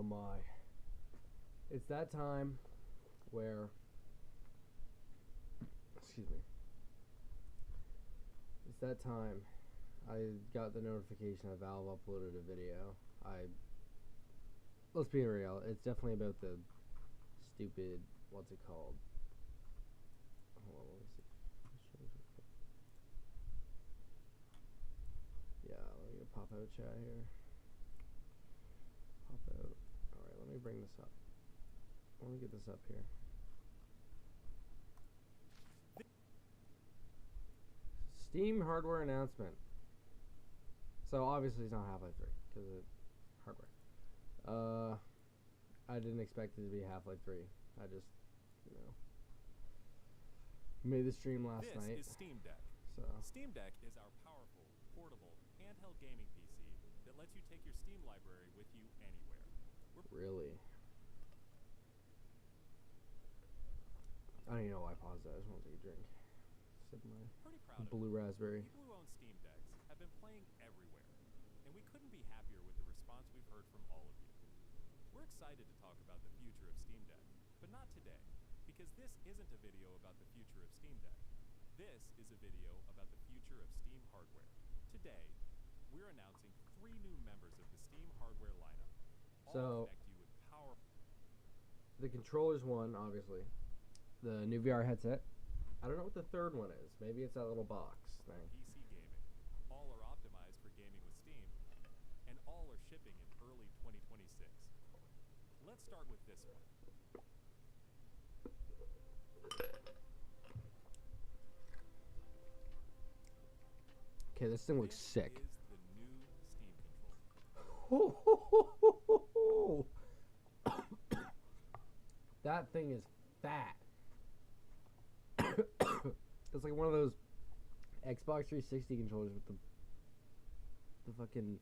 my. It's that time where, excuse me, it's that time I got the notification that Valve uploaded a video. Let's be real, it's definitely about the stupid, what's it called? Hold on, let me see. Yeah, let me pop out chat here. Pop out. Alright, let me bring this up. Let me get this up here. Steam hardware announcement. So obviously it's not Half-Life 3 because it's hardware. I didn't expect it to be Half-Life 3. I just, made the stream last night. This is Steam Deck. So Steam Deck is our powerful, portable, handheld gaming PC that lets you take your Steam library with you anywhere. Really? I don't even know why I paused that. I just want to take a drink. Sip my Pretty proud of blue raspberry. People who own Steam Decks have been playing everywhere, and we couldn't be happier with the response we've heard from all of you. We're excited to talk about the future of Steam Deck, but not today, because this isn't a video about the future of Steam Deck. This is a video about the future of Steam hardware. Today, we're announcing 3 new members of the Steam hardware lineup. All connect you with powerful. The controller's one, obviously. The new VR headset. I don't know what the third one is. Maybe it's that little box thing. PC gaming. All are optimized for gaming with Steam, and all are shipping in early 2026. Let's start with this one. Okay, this thing looks sick. This is the new Steam controller. That thing is fat. It's like one of those Xbox 360 controllers with the fucking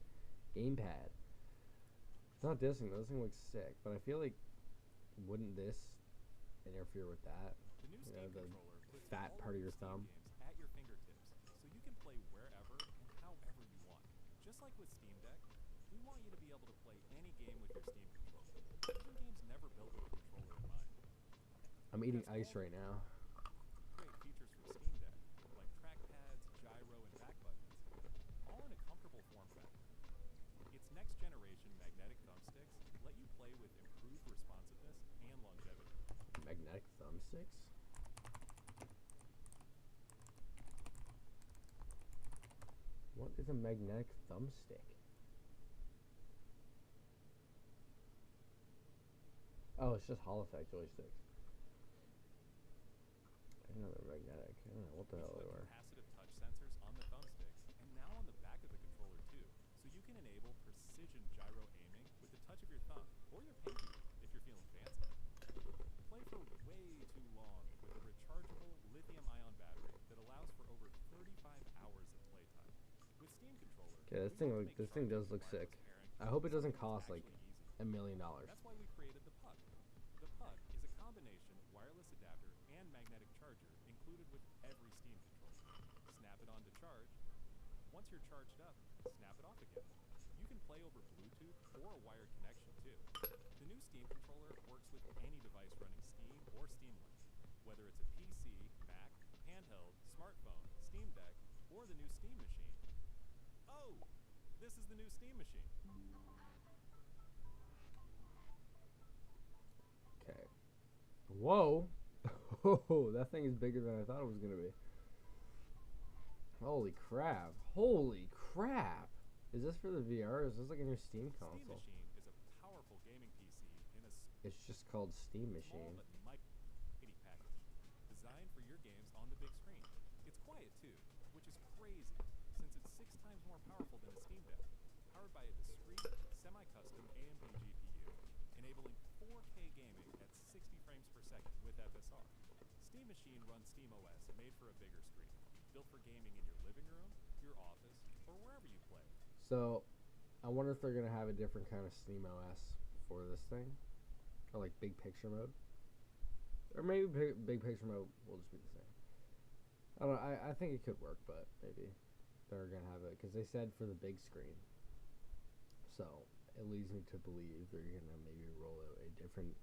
gamepad. It's not dissing though. This thing looks sick, but I feel like wouldn't this interfere with that? The new Steam controller puts fat all part of your your Steam thumb. games at your fingertips, so you can play wherever and however you want. Just like with Steam Deck, we want you to be able to play any game with your Steam controller. Even games never built with a controller in mind. I'm eating ice right now. Great features from Steam Deck, like trackpads, gyro, and back buttons, all in a comfortable form factor. Its next generation magnetic thumbsticks let you play with improved responsiveness and longevity. Magnetic thumbsticks? What is a magnetic thumbstick? Oh, it's just Hall effect joysticks. I didn't know they're magnetic. I don't know what the hell they were. Capacitive touch sensors on the thumbsticks and now on the back of the controller too, so you can enable precision gyro aiming with the touch of your thumb or your pinky if you're feeling fancy. Play for way too long with a rechargeable lithium-ion battery that allows for over 35 hours of playtime. With Steam controller, Okay, this thing does look sick. I hope it doesn't cost like $1 million. That's why we created the Puck. The Puck is a combination wireless adapter and magnetic charger included with every Steam controller. Snap it on to charge. Once you're charged up, snap it off again. You can play over Bluetooth or a wired connection too. The new Steam controller works with any device running Steam or Steam Link, whether it's a PC, Mac, handheld, smartphone, Steam Deck, or the new Steam machine. Oh, this is the new Steam machine. Okay. Whoa! Oh, that thing is bigger than I thought it was gonna be. Holy crap! Holy crap! Is this for the VR? Is this like a new Steam console? Steam Machine is a powerful gaming PC in a It's just called Steam small Machine. but mighty package, designed for your games on the big screen. It's quiet too, which is crazy since it's 6 times more powerful than a Steam Deck, powered by a discrete, semi-custom AMD GPU, enabling 4K gaming at 60 frames per second with FSR. Steam Machine runs SteamOS, made for a bigger screen, built for gaming in your living room, your office, or wherever you play. So, I wonder if they're gonna have a different kind of Steam OS for this thing, or like big picture mode, or maybe big picture mode will just be the same. I don't know. I think it could work, but maybe they're gonna have it because they said for the big screen. So it leads me to believe they're gonna maybe roll out a different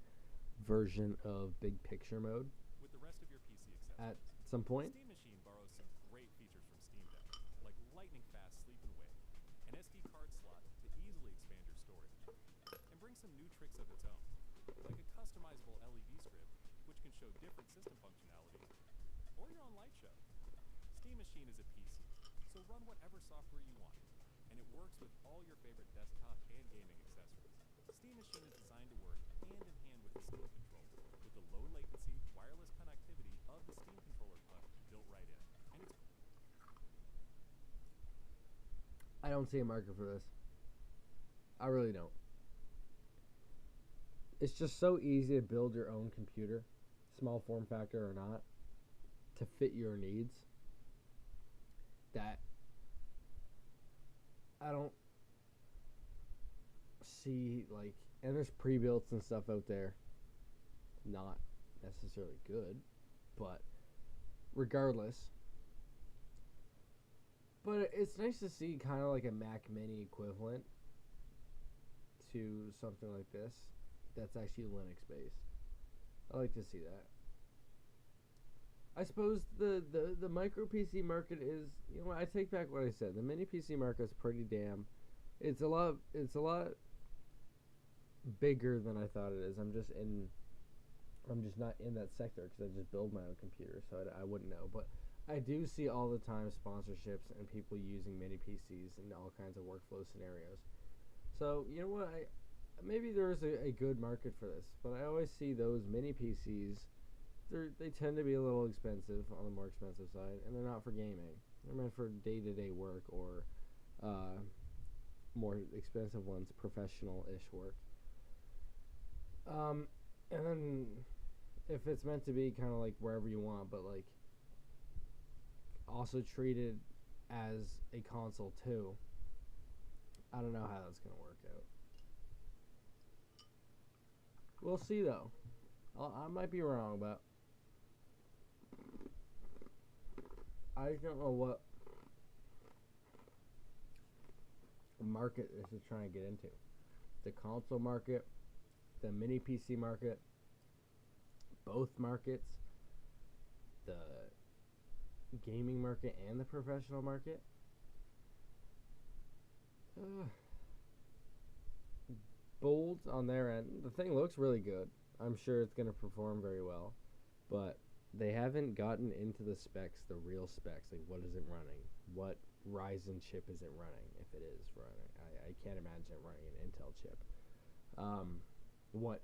version of big picture mode With the rest of your PC at accessories, some point. Steam Machine borrows some great features from Steam Deck, like lightning fast sleep and wake, an SD card slot to easily expand your storage, and bring some new tricks of its own, like a customizable LED strip, which can show different system functionalities, or your own light show. Steam Machine is a PC, so run whatever software you want, and it works with all your favorite desktop and gaming accessories. Steam Machine is designed to work hand in hand with the Steam controller, with the low latency wireless connectivity of the Steam controller puck built right in. And it's I don't see a market for this. I really don't. It's just so easy to build your own computer, small form factor or not, to fit your needs, that I don't see, like, and there's pre-builts and stuff out there, not necessarily good, but regardless. But it's nice to see kind of like a Mac Mini equivalent to something like this that's actually Linux based. I like to see that. I suppose the micro PC market is, you know, I take back what I said. The mini PC market is pretty damn. It's a lot bigger than I thought it is. I'm just not in that sector because I just build my own computer, so I wouldn't know. But I do see all the time sponsorships and people using mini PCs in all kinds of workflow scenarios. So, you know what, maybe there is a good market for this, but I always see those mini PCs, they tend to be a little expensive, on the more expensive side, and they're not for gaming. They're meant for day-to-day work or more expensive ones, professional-ish work. And then if it's meant to be kind of like wherever you want, but like also treated as a console too, I don't know how that's going to work out. We'll see though. I might be wrong, but I don't know what market this is trying to get into. The console market, the mini PC market, both markets, the gaming market and the professional market. Bold on their end. The thing looks really good. I'm sure it's going to perform very well, but they haven't gotten into the specs, the real specs, like what is it running, what Ryzen chip is it running, if it is running. I can't imagine it running an Intel chip. What,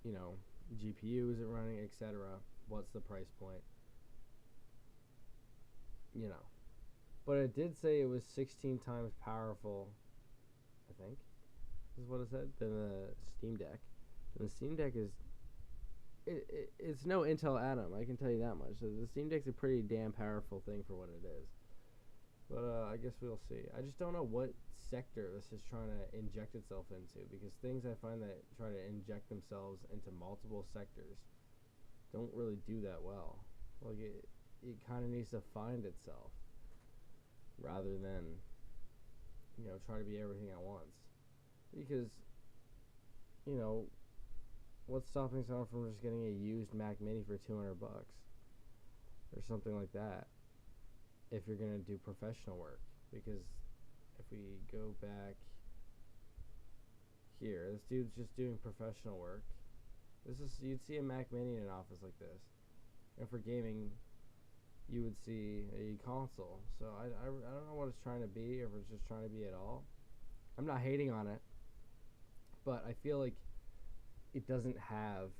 you know, GPU is it running, etc. What's the price point, you know. But it did say it was 16 times powerful, I think, is what it said, than the Steam Deck. And the Steam Deck is, it's no Intel Atom, I can tell you that much. So the Steam Deck's a pretty damn powerful thing for what it is. But I guess we'll see. I just don't know what sector this is trying to inject itself into, because things I find that try to inject themselves into multiple sectors don't really do that well. Like it kind of needs to find itself rather than, you know, try to be everything at once. Because, you know, what's stopping someone from just getting a used Mac Mini for $200 or something like that if you're going to do professional work? Because if we go back here, this dude's just doing professional work. You'd see a Mac Mini in an office like this, and for gaming you would see a console. So I don't know what it's trying to be, or if it's just trying to be at all. I'm not hating on it, but I feel like it doesn't have,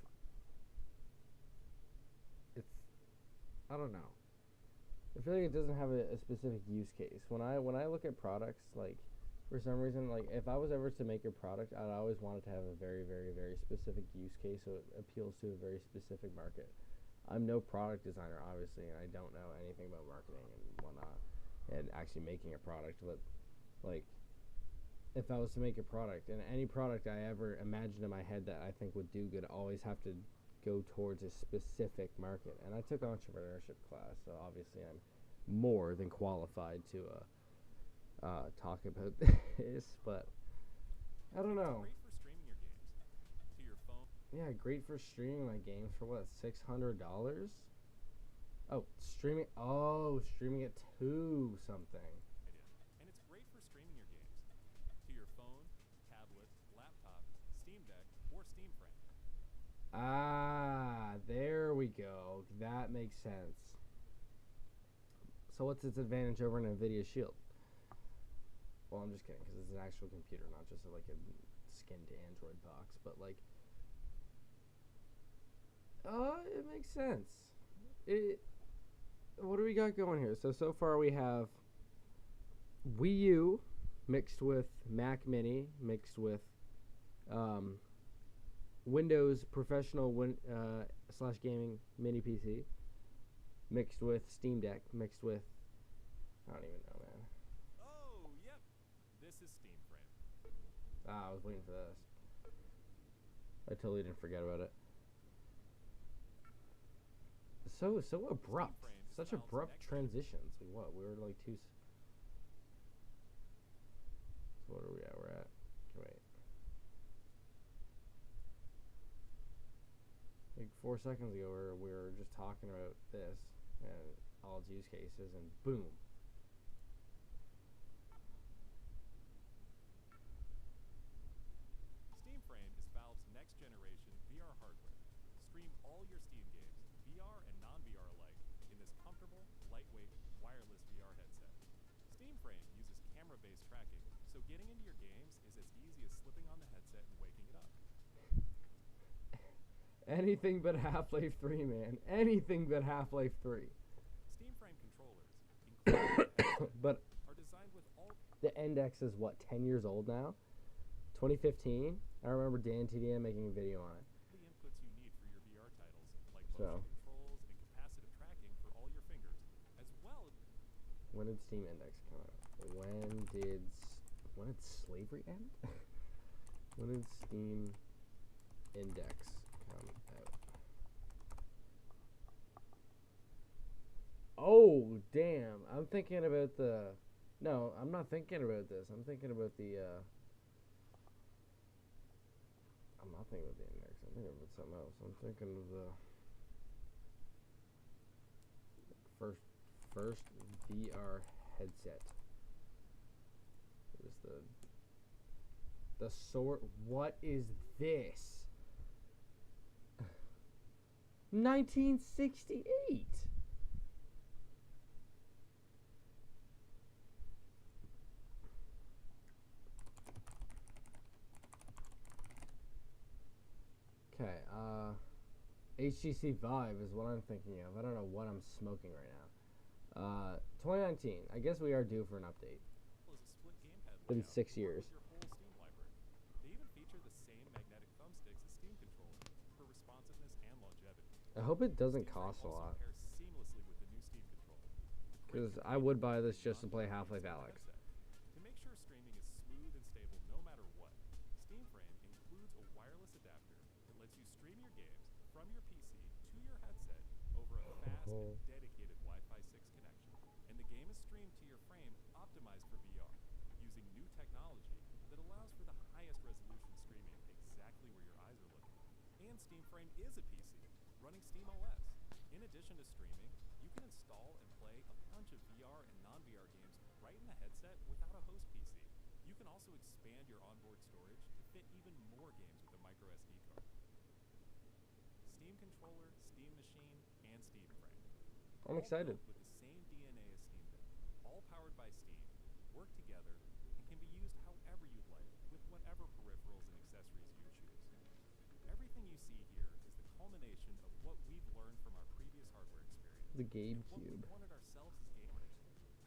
I don't know. I feel like it doesn't have a specific use case. When I look at products, like, for some reason, like, if I was ever to make a product, I'd always want it to have a very, very, very specific use case, so it appeals to a very specific market. I'm no product designer, obviously, and I don't know anything about marketing and whatnot, and actually making a product. But, like, if I was to make a product, and any product I ever imagined in my head that I think would do good, always have to go towards a specific market. And I took entrepreneurship class, so obviously I'm more than qualified to talk about this. But I don't know. Great for streaming your games to your phone. Yeah, great for streaming my games for what, $600? Oh, streaming. Oh, streaming it to something. And it's great for streaming your games to your phone, tablet, laptop, Steam Deck, or Steam Frame. Ah, there we go. That makes sense. So what's its advantage over an NVIDIA Shield? Well, I'm just kidding, because it's an actual computer, not just like a skinned Android box. But like, it makes sense. What do we got going here? So far we have Wii U mixed with Mac Mini mixed with Windows Professional / gaming mini PC mixed with Steam Deck mixed with, I don't even know, man. Oh, yep. This is Steam Frame. I was waiting for this. I totally didn't forget about it. So abrupt. Such abrupt transitions. We were like two. So what are we at? We're at. Okay, wait. Like 4 seconds ago, we were just talking about this and all its use cases, and boom. Steam Frame is Valve's next generation VR hardware. Stream all your Steam games, VR and non-VR alike, in this comfortable, lightweight, wireless VR headset. Steam Frame uses camera-based tracking, so getting into your games is as easy as slipping on the headset and waking it up. Anything but Half-Life 3, man. Anything but Half-Life 3. Steam Frame controllers, including but are designed with all the Index is what, 10 years old now? 2015? I remember Dan TDM making a video on it. the inputs you need for your VR titles, like So. motion controls and capacitive tracking for all your fingers, as well as When did Steam Index come out? When did slavery end? When did Steam Index come out? Oh, damn. I'm thinking about the... No, I'm not thinking about this. I'm thinking about the... I'm not thinking about the Index. I'm thinking about something else. I'm thinking of the... First VR headset. What is the sort? What is this? 1968. Okay, HTC Vive is what I'm thinking of. I don't know what I'm smoking right now. 2019. I guess we are due for an update. a split gamepad Been layout 6 years. with your whole Steam library. They even feature the same magnetic thumbsticks as Steam controllers for responsiveness and longevity. I hope it doesn't Steam Frame cost a also lot. pairs seamlessly with the new Steam controller. Because I would buy this just to play Half-Life Alyx. To make sure streaming is smooth and stable no matter what, Steam Frame includes a wireless adapter that lets you stream your games from your PC to your headset over a fast and dedicated Wi-Fi 6 connection. And the game is streamed to your frame optimized for VR, using new technology that allows for the highest resolution streaming exactly where your eyes are looking. And Steam Frame is a PC, running Steam OS. In addition to streaming, you can install and play a bunch of VR and non-VR games right in the headset without a host PC. You can also expand your onboard storage to fit even more games with a micro SD card. Steam controller, Steam machine, and Steam Frame. I'm excited. All built with the same DNA as Steam Deck, all powered by Steam, work together, and can be used however you'd like with whatever peripherals and accessories you choose. Everything you see here is the culmination of what we've learned from our previous hardware experience. The And what we GameCube. wanted ourselves as gamers.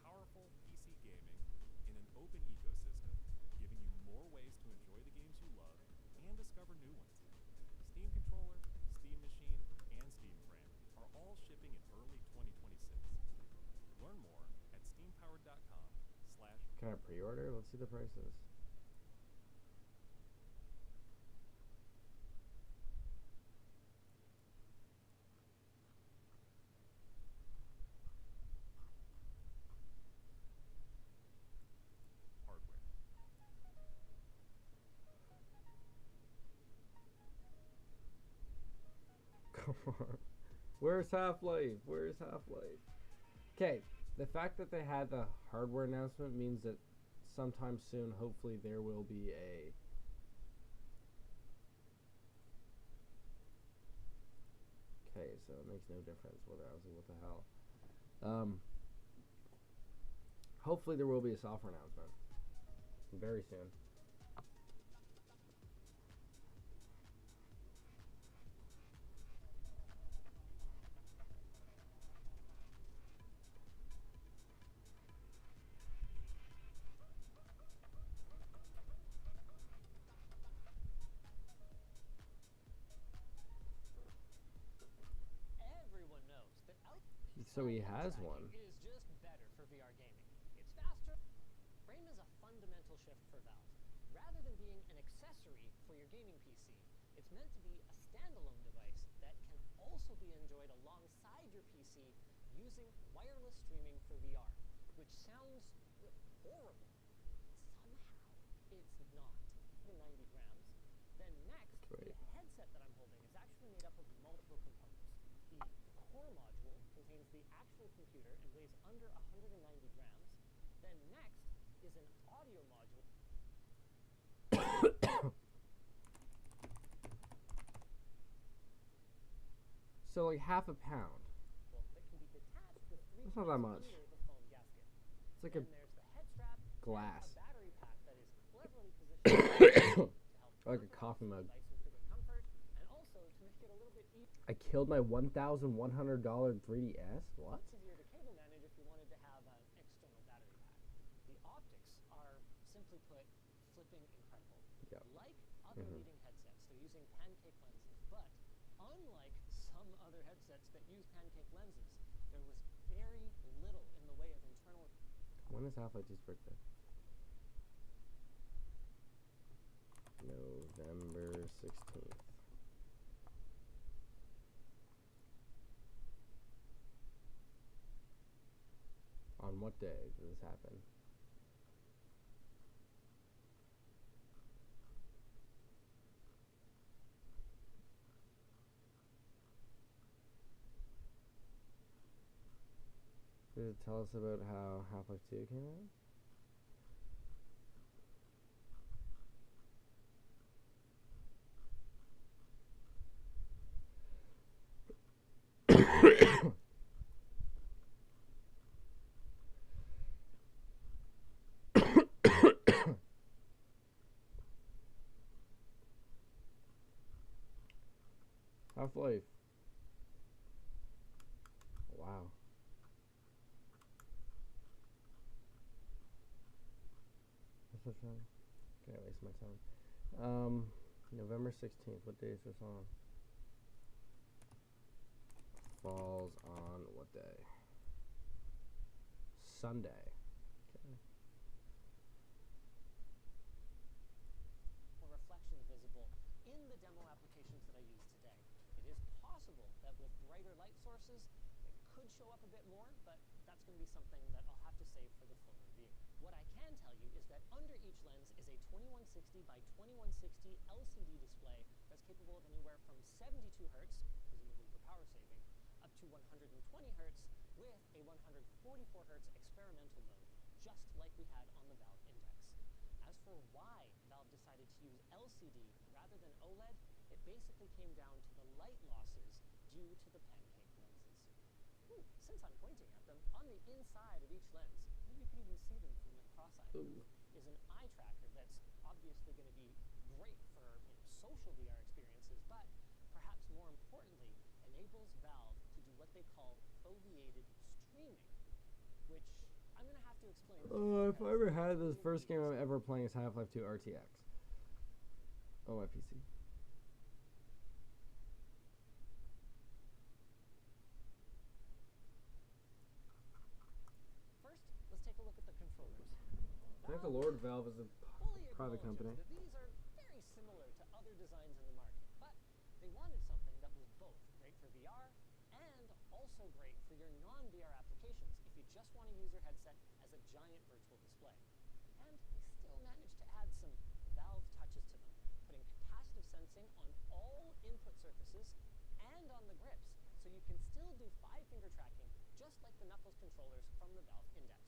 Powerful PC gaming in an open ecosystem, giving you more ways to enjoy the games you love and discover new ones. Steam controller, Steam machine, and Steam Frame are all shipping in early 2026. Learn more at steampowered.com/. Can I pre-order? Let's see the prices. hardware. Where's Half-Life? Where's Half-Life? Okay, the fact that they had the hardware announcement means that sometime soon, hopefully, there will be a... Okay, so it makes no difference whether I was like, what the hell. Hopefully there will be a software announcement very soon. Everyone knows that So he has one. is just better for VR gaming. It's faster. Frame is a fundamental shift for Valve. Rather than being an accessory for your gaming PC, it's meant to be a standalone device that can also be enjoyed alongside your PC using wireless streaming for VR, which sounds horrible. Somehow, it's not. The 90 grams. Then next, the headset that I'm holding is actually made up of multiple components. The core module contains the actual computer and weighs under 190 grams. Then next is an audio module. So like half a pound. That can be detached with three That's not that much. the foam gasket. It's like Then a there's the head strap glass. and a battery pack that is cleverly positioned to help Like a coffee mug. device improve comfort and also to make it a little bit I killed my $1,100 3DS? What? easier to cable manage if you wanted to have an external battery pack. The optics are, simply put, flipping incredible. Yep. Like other leading headsets, they're using pancake lenses, but unlike some other headsets that use pancake lenses, there was very little in the way of internal... When is Half-Life 2's birthday? November 16th. On what day did this happen? Did it tell us about how Half-Life 2 came out? Half-Life. Wow. What's this one? Can't waste my time. November 16th. What day is this on? Falls on what day? Sunday. Okay. reflection visible in the demo applications that I use today. It is possible that with brighter light sources, it could show up a bit more, but that's going to be something that I'll have to save for the full review. What I can tell you is that under each lens is a 2160 by 2160 LCD display that's capable of anywhere from 72 hertz, presumably for power saving, up to 120 hertz with a 144 hertz experimental mode, just like we had on the Valve Index. As for why Valve decided to use LCD rather than OLED, it basically came down to the light losses due to the pancake lenses. Since I'm pointing at them, on the inside of each lens, maybe you can even see them from the cross-eye view, is an eye tracker that's obviously going to be great for social VR experiences, but perhaps more importantly, enables Valve to do what they call foveated streaming, which I'm going to have to explain. If I ever had this, first game I'm ever playing is Half-Life 2 RTX on my PC. First, let's take a look at the controllers. Thank the Lord Valve is a Fully private company. acknowledges that these are very similar to other designs in the market, but they wanted something that was both great for VR and also great for your non-VR applications if you just want to use your headset as a giant virtual display. And they still managed to add some Valve touches to them, putting capacitive sensing on all input surfaces and on the grips, so you can still do 5-finger tracking just like the Knuckles controllers from the Valve Index.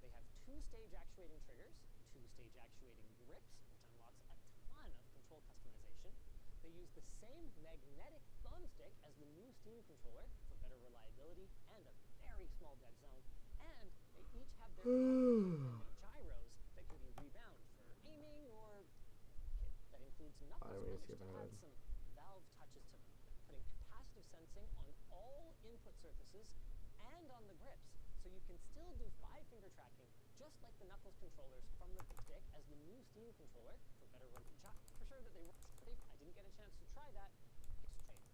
They have 2-stage actuating triggers, 2-stage actuating grips, which unlocks a ton of control customization. They use the same magnetic thumbstick as the new Steam controller for better reliability and a very small dead zone. And they each have their own independent gyros that can be rebound for aiming or kit. That includes Knuckles managed to add some Valve touches to them, putting capacitive sensing on all input surfaces and on the grips, so you can still do 5-finger tracking just like the Knuckles controllers from the stick as the new Steam controller for better for sure that they work safe. I didn't get a chance to try that.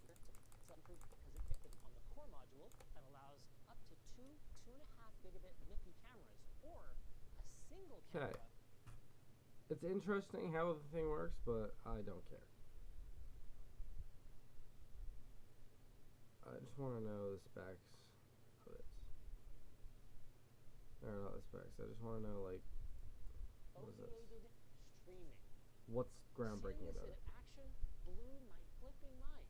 It's improved because it fitted on the core module that allows up to 2.5 gigabit MIPI cameras or a single camera. It's interesting how the thing works, but I don't care. I just want to know the specs of it. Or not the specs. I just want to know, like, what is this? Streaming. What's groundbreaking about it? Seeing this in action blew my flipping mind.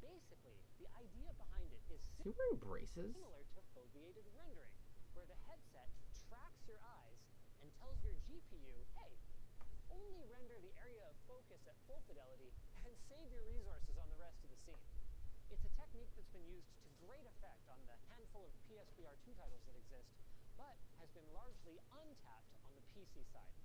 Basically, the idea behind it is Is he wearing braces? similar to foveated rendering, where the headset tracks your eyes and tells your GPU, hey, only render the area of focus at full fidelity and save your resources on the rest of the scene. It's a technique that's been used to great effect on the handful of PSVR2 titles that exist, but has been largely untapped on the PC side.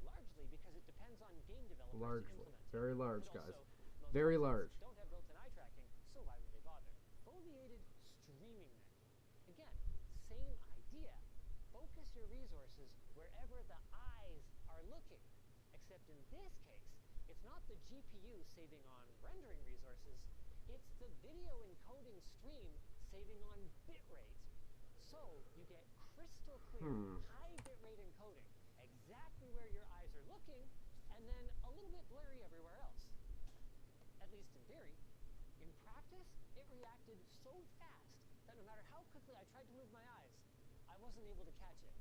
Largely because it depends on game developers to implement it. Very large, But guys. also, most Very headsets large. don't have built-in eye tracking, so why would they bother? Foveated streaming then. Again, same idea. Focus your resources wherever the eyes are looking. Except in this case, it's not the GPU saving on rendering resources, it's the video encoding stream saving on bitrate. So you get crystal clear, high bitrate encoding, exactly where your eyes are looking, and then a little bit blurry everywhere else. At least in theory. In practice, it reacted so fast that no matter how quickly I tried to move my eyes, I wasn't able to catch it.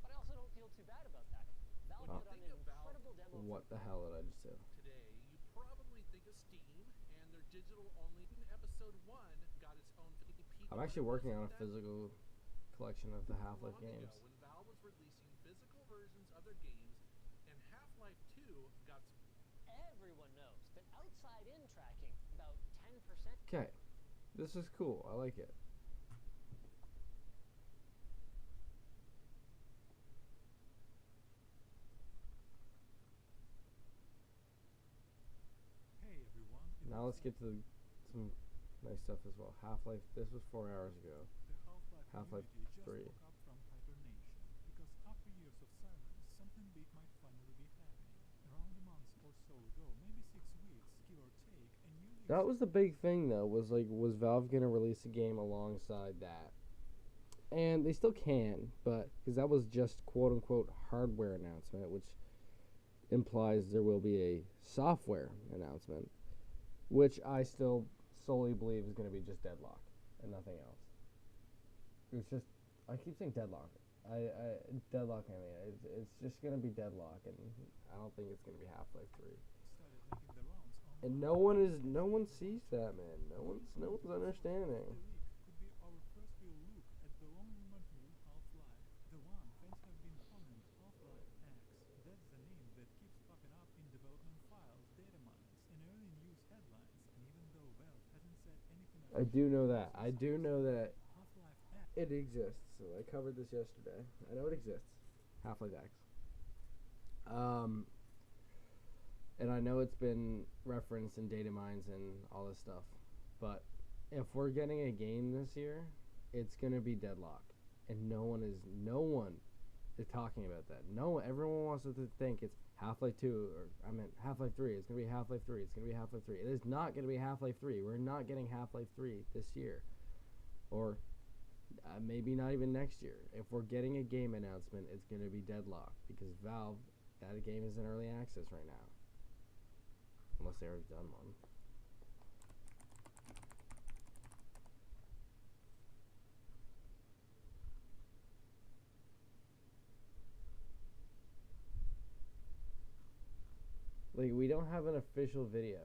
But I also don't feel too bad about that. Valve put on an incredible demo. What the hell did I just do? Today, you probably think of Steam and their digital-only. Episode 1 got its own peak. I'm actually working on a physical collection of the Half-Life games. When Valve was releasing physical versions of their games, and Half-Life 2 got. Everyone knows that outside-in tracking, about 10%. Okay, this is cool. I like it. Hey everyone. Now let's get to some nice stuff as well. Half-Life. This was 4 hours ago. The Half-Life Half-Life community 3. just woke up from hibernation because after years of silence, something big might finally be happening. Around a month or so ago, maybe 6 weeks, give or take, a newly That was the big thing, though. Was Valve gonna release a game alongside that? And they still can, but because that was just quote unquote hardware announcement, which implies there will be a software announcement, which I still solely believe is going to be just Deadlock and nothing else. It's just, I keep saying Deadlock. Deadlock, I mean, it's just going to be Deadlock, and I don't think it's going to be Half-Life 3. started making the rounds online. And no one sees that, man. No one's understanding. The leak could be our first real look at the long-rumored new Half-Life. The one fans have been calling Half-Life X. That's the name that keeps popping up in development files, data mines, and early news headlines. And even though Valve hasn't said anything I do know that. I do know that Half-Life X it exists. So I covered this yesterday. I know it exists. Half-Life X. And I know it's been referenced in data mines and all this stuff. But if we're getting a game this year, it's gonna be Deadlock. And no one is talking about that. Everyone wants to think it's Half-Life 2, or I meant Half-Life 3. It's gonna be Half-Life 3. It's gonna be Half-Life 3. It is not gonna be Half-Life 3. We're not getting Half-Life 3 this year, or maybe not even next year. If we're getting a game announcement, it's gonna be Deadlock, because Valve, that game is in early access right now, unless they already done one. Like, we don't have an official video.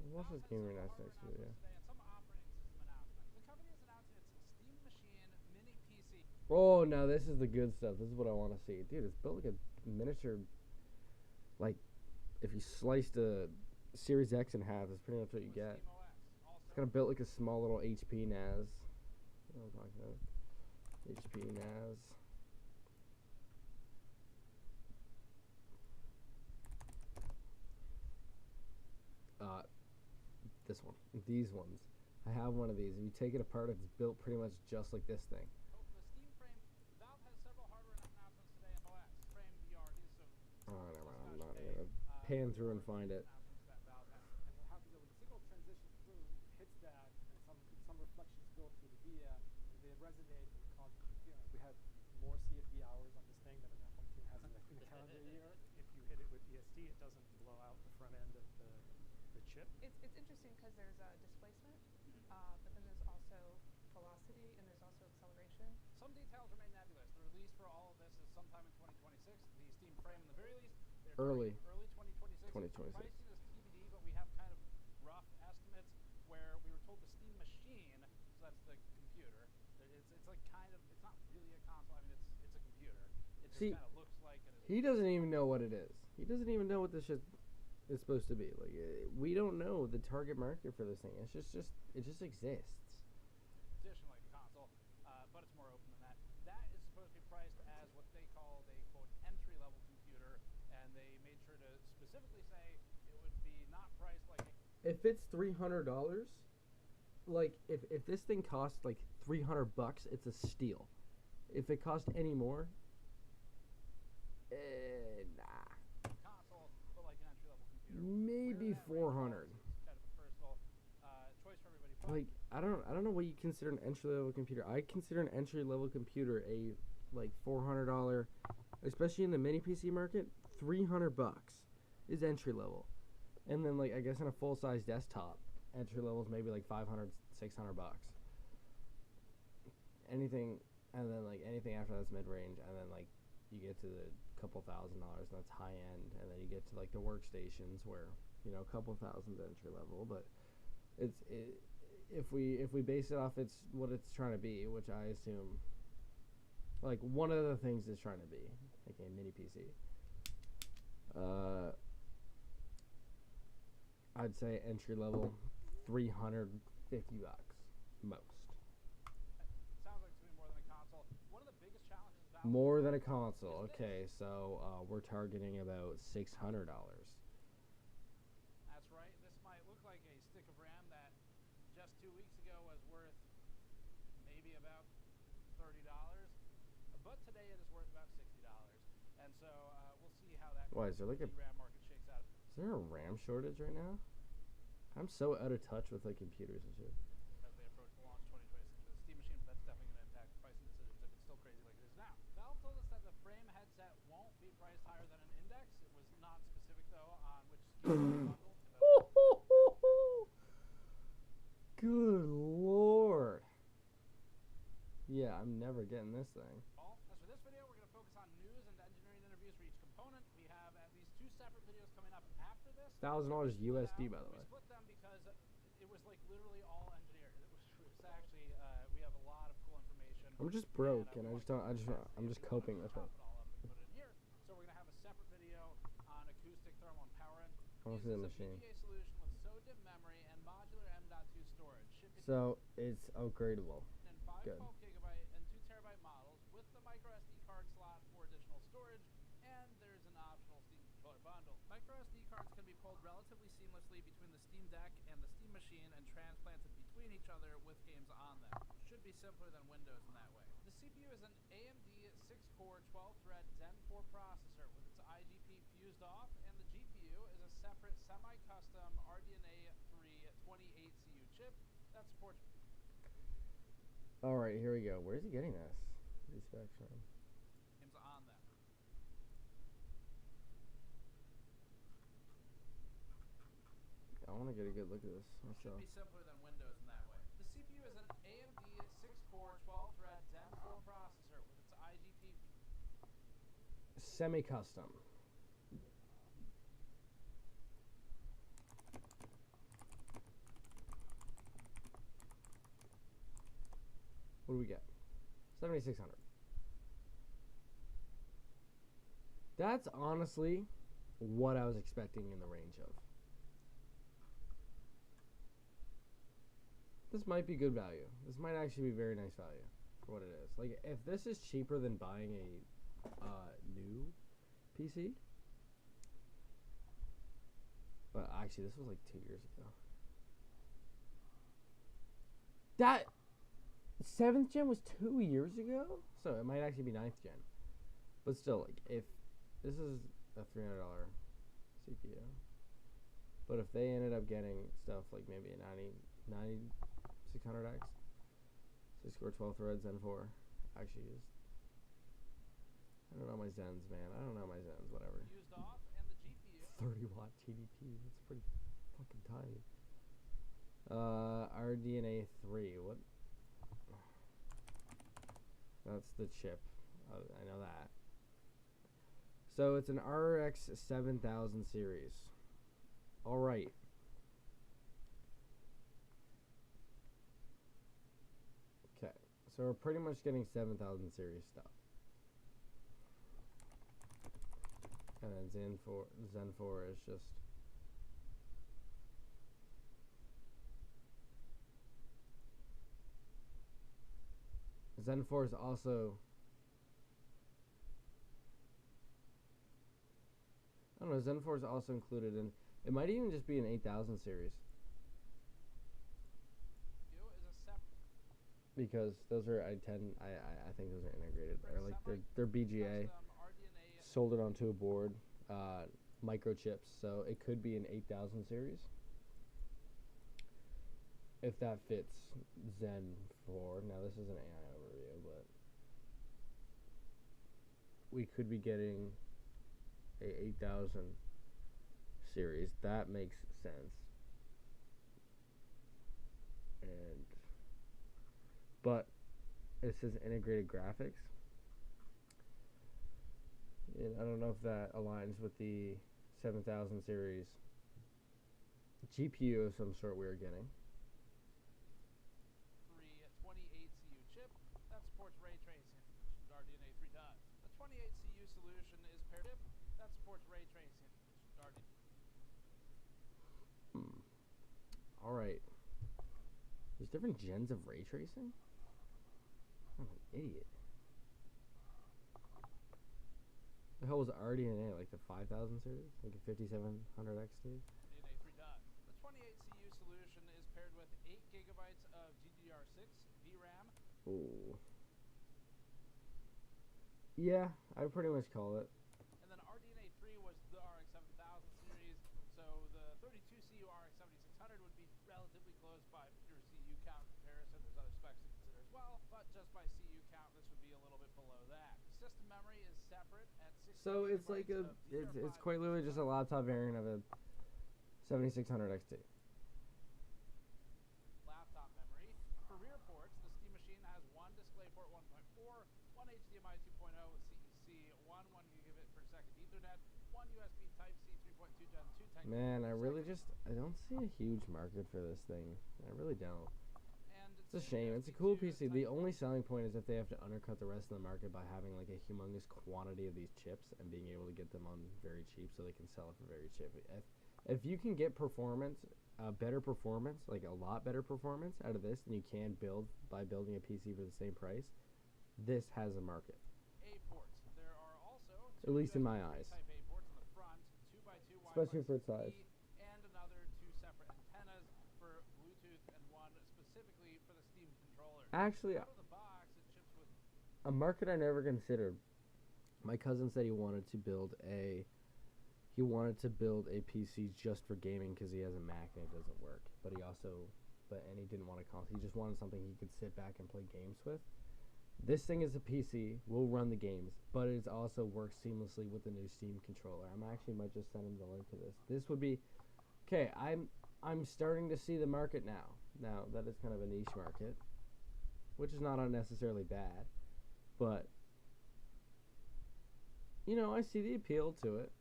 We'll watch this game right next video. Today and some operating system announcements. The company is announcing its Steam Machine mini PC. Oh, now this is the good stuff. This is what I want to see. Dude, it's built like a miniature, like, if you sliced a Series X in half, that's pretty much what you with get. SteamOS. Also, It's kind of built like a small little HP NAS. What am I talking about? HP NAS. This one. These ones. I have one of these. If you take it apart, it's built pretty much just like this thing. the Steam Frame. Valve has several hardware announcements today at OS. Frame VR. These are Oh, never mind. I'm not today, going to pan through and find it. announcements that Valve has. And we'll have to go with a single transition through hits that, and some reflections go through the via, and they resonate and cause interference. We had more CFD hours on this thing than an F1 team has in a calendar year. If you hit it with ESD, it doesn't blow out the front end of the chip. It's interesting because there's displacement, but then there's also velocity and there's also acceleration. Some details remain nebulous. The release for all of this is sometime in 2026. The Steam Frame, in the very least, they're Early. early 2026. 2026. Pricing is TBD, but we have kind of rough estimates where we were told the Steam Machine, so that's the computer. It's like kind of, it's not really a console. I mean, it's a computer. It just See, kind of looks like it. He doesn't even know what it is. He doesn't even know what this shit is supposed to be. Like, we don't know the target market for this thing. It just exists. Position like a console, but it's more open than that. That is supposed to be priced as what they called a quote entry-level computer, and they made sure to specifically say it would be not priced like a If it's $300, like if this thing costs like $300, it's a steal. If it costs any more, nah. console, but like an entry-level computer. Maybe Where that range 400. falls is kind of a personal choice for everybody. But Like I don't know what you consider an entry level computer. I consider an entry level computer a like $400, especially in the mini PC market. $300 is entry level, and then like I guess in a full size desktop, entry level is maybe like $500, $600. Anything, and then like anything after that's mid range, and then like you get to the couple $1,000, and that's high end, and then you get to like the workstations where a couple thousand entry level, but if we base it off it's what it's trying to be, which I assume like one of the things it's trying to be, like a mini PC. I'd say entry level $350 most. sounds like to me more than a console. One of the biggest challenges Valve More than a console. Okay, so we're targeting about $600. That's right. This might look like a stick of RAM that just 2 weeks ago was worth maybe about $30, but today it is worth about $60. And so we'll see how that Why, is there like a RAM market shakes out. Is there a RAM shortage right now? I'm so out of touch with like computers and shit. As they approach the launch 2026 for the Steam Machine, but that's definitely going to impact pricing decisions if it's still crazy like it is now. Valve told us that the Frame headset won't be priced higher than an Index. It was not specific though on which SKU to bundle. Good lord. Yeah, I'm never getting this thing. As for this video, we're going to focus on news and engineering interviews for each component. We have at least 2 separate videos coming up after this. $1,000 USD, by the way. We split them because it was like literally all engineered. It was actually we have a lot of cool information. I'm just broke, and I'm just coping with it. Chop it all up and put it in here. So we're gonna have a separate video on acoustic, thermal, and power end. I want to see the Uses a machine. VGA solution with SODIMM memory and modular M.2 storage. Shipping So it's upgradable. in 5 good. 12 gigabyte and 2 terabyte models with the micro SD card slot for additional storage, and there's an optional Steam controller bundle. Micro SD cards can be pulled relatively seamlessly between the Steam Deck and the Steam Machine and transplanted between each other with games on them. Should be simpler than Windows in that way. The CPU is an AMD 6-core 12-thread Zen 4 processor with its IGP fused off, and the GPU is a separate semi-custom RDNA 3 28CU chip that supports All right, here we go. Where's he getting this? These specs from? games on them. I want to get a good look at this Should myself. be simpler than Windows in that way. The CPU is an AMD 6-core 12-thread Zen 4 processor with its IGP Semi-custom. What do we get? 7,600. That's honestly what I was expecting in the range of. This might be good value. This might actually be very nice value for what it is. Like, if this is cheaper than buying a new PC, but actually, this was like 2 years ago. That 7th gen was 2 years ago, so it might actually be 9th gen. But still, like, if this is a $300 CPU, but if they ended up getting stuff like maybe a 9600X, 6-core 12 thread Zen 4, actually is. I don't know my Zens, man. I don't know my Zens. Whatever. Used off, and the GPU. 30-watt TDP. That's pretty fucking tiny. RDNA 3. What? That's the chip. I know that. So it's an RX 7000 series. All right. Okay. So we're pretty much getting 7000 series stuff. And then Zen 4 is just Zen 4 is also, I don't know, Zen 4 is also included in, it might even just be an 8000 series. Is a separate. Because those are, I think those are integrated. Or like they're BGA, soldered onto a board, microchips. So it could be an 8000 series. If that fits Zen 4. Now this is an AI overview, but we could be getting a 8000 series. That makes sense. But it says integrated graphics. And I don't know if that aligns with the 7000 series GPU of some sort we are getting. 28 CU chip that supports ray tracing, which is RDNA 3 does. The 28 CU solution is paired chip that supports ray tracing, which is RDNA. All right. There's different gens of ray tracing? I'm an idiot. The hell was RDNA, like the 5000 series? Like a 5700X stage? RDNA 3 does. The 28 CU solution is paired with 8 gigabytes of GDDR6 VRAM. Ooh. Yeah, I would pretty much call it. And then RDNA 3 was the RX 7000 series, so the 32 CU RX 7600 would be relatively close by pure CU count comparison. There's other specs to consider as well, but just by CU count, this would be a little bit below that. System memory is separate at 6. So it's like it's quite literally just a laptop variant of a 7600 XT. Laptop memory. For rear ports, the Steam Machine has one DisplayPort 1.4, one HDMI 2.0 with CEC, one gigabit per second Ethernet, one USB Type-C 3.2 Gen 2 10. Man, I don't see a huge market for this thing. I really don't. It's a shame. It's a cool PC. The only selling point is if they have to undercut the rest of the market by having like a humongous quantity of these chips and being able to get them on very cheap so they can sell it for very cheap. If you can get performance, better performance, like a lot better performance out of this than you can build by building a PC for the same price, this has a market. A ports. There are also at least in my eyes. Type A ports in the front, 2x2 Especially for its size. And another 2 separate antennas for Bluetooth and one specifically for the Steam controller. Actually, out of the box, it ships with a market I never considered. My cousin said he wanted to build a PC just for gaming because he has a Mac and it doesn't work. But he didn't want a console. He just wanted something he could sit back and play games with. This thing is a PC, will run the games, but it also works seamlessly with the new Steam controller. Might just send him the link to this. This would be okay. I'm starting to see the market now. Now that is kind of a niche market, which is not unnecessarily bad, but I see the appeal to it.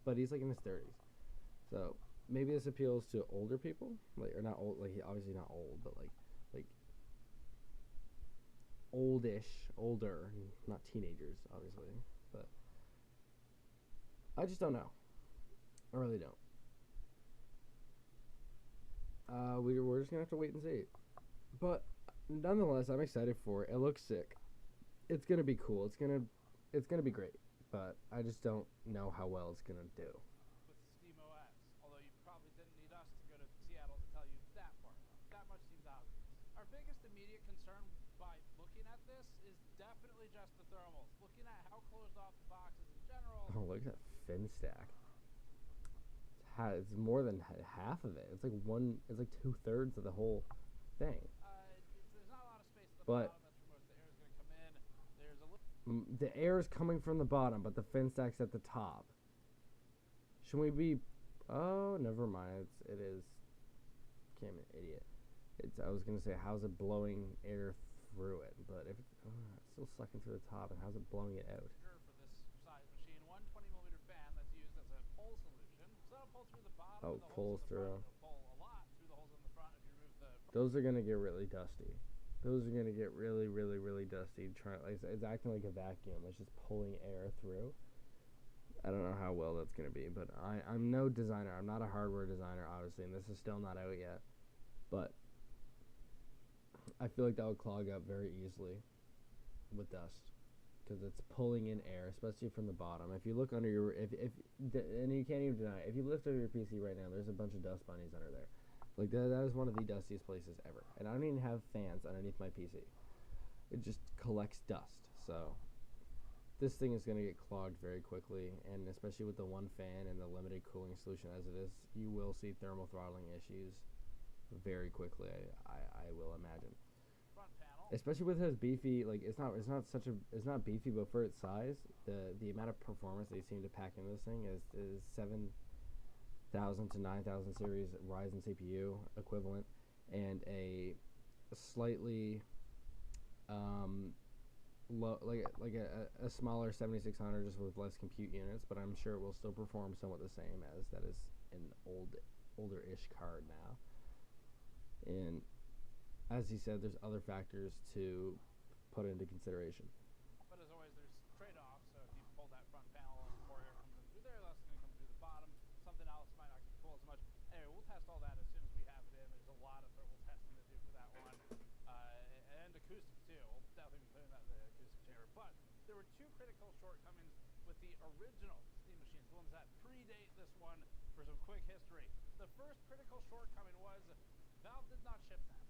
But he's like in his 30s, so maybe this appeals to older people, like, or not old, like obviously not old, but like older, not teenagers, obviously, but I just don't know. I really don't. We're just gonna have to wait and see. But nonetheless, I'm excited for it. It looks sick. It's gonna be cool. It's gonna be great. But I just don't know how well it's gonna do. With SteamOS, although you probably didn't need us to go to Seattle to tell you that part. That much seems obvious. Our biggest immediate concern by looking at this is definitely just the thermals. Looking at how closed off the box is in general. Oh, look at that fin stack. It's more than half of it. It's like 2/3 of the whole thing. There's not a lot of space at the But bottom. That's where most of the air is going to come in. There's a little. the air is coming from the bottom, but the fin stack's at the top. Should we be? Oh, never mind. It is. Okay, I'm an idiot. I was gonna say, how's it blowing air through it? But if it's still sucking through the top, and how's it blowing it out? For this size machine, 120mm fan that's used as a pull solution. So that'll pull through the bottom. Oh, and the pulls holes in the through. front. It'll pull a lot through the holes in the front if you remove the. Those are gonna get really dusty. Those are gonna get really, really, really dusty. It's acting like a vacuum. It's just pulling air through. I don't know how well that's gonna be, but I'm no designer. I'm not a hardware designer, obviously, and this is still not out yet. But I feel like that would clog up very easily with dust, because it's pulling in air, especially from the bottom. If you look under your, and you can't even deny it, if you lift over your PC right now, there's a bunch of dust bunnies under there. Like that is one of the dustiest places ever. And I don't even have fans underneath my PC. It just collects dust. So this thing is going to get clogged very quickly, and especially with the one fan and the limited cooling solution as it is, you will see thermal throttling issues very quickly. I will imagine. Front panel. Especially with his beefy, like it's not beefy, but for its size, the amount of performance they seem to pack into this thing is 7,000 to 9,000 series Ryzen CPU equivalent, and a slightly low, like a smaller 7600 just with less compute units, but I'm sure it will still perform somewhat the same as that is an older-ish card now. And as he said, there's other factors to put into consideration. But as always, there's trade-offs. So if you pull that front panel and more air comes in through there, less is going to come through the bottom. Something else might not get cool as much. Anyway, we'll test all that as soon as we have it in. There's a lot of thermal testing to do for that one. And acoustics too. We'll definitely be putting that in the acoustic chamber. But there were two critical shortcomings with the original Steam machines, the ones that predate this one. For some quick history, the first critical shortcoming was Valve did not ship them.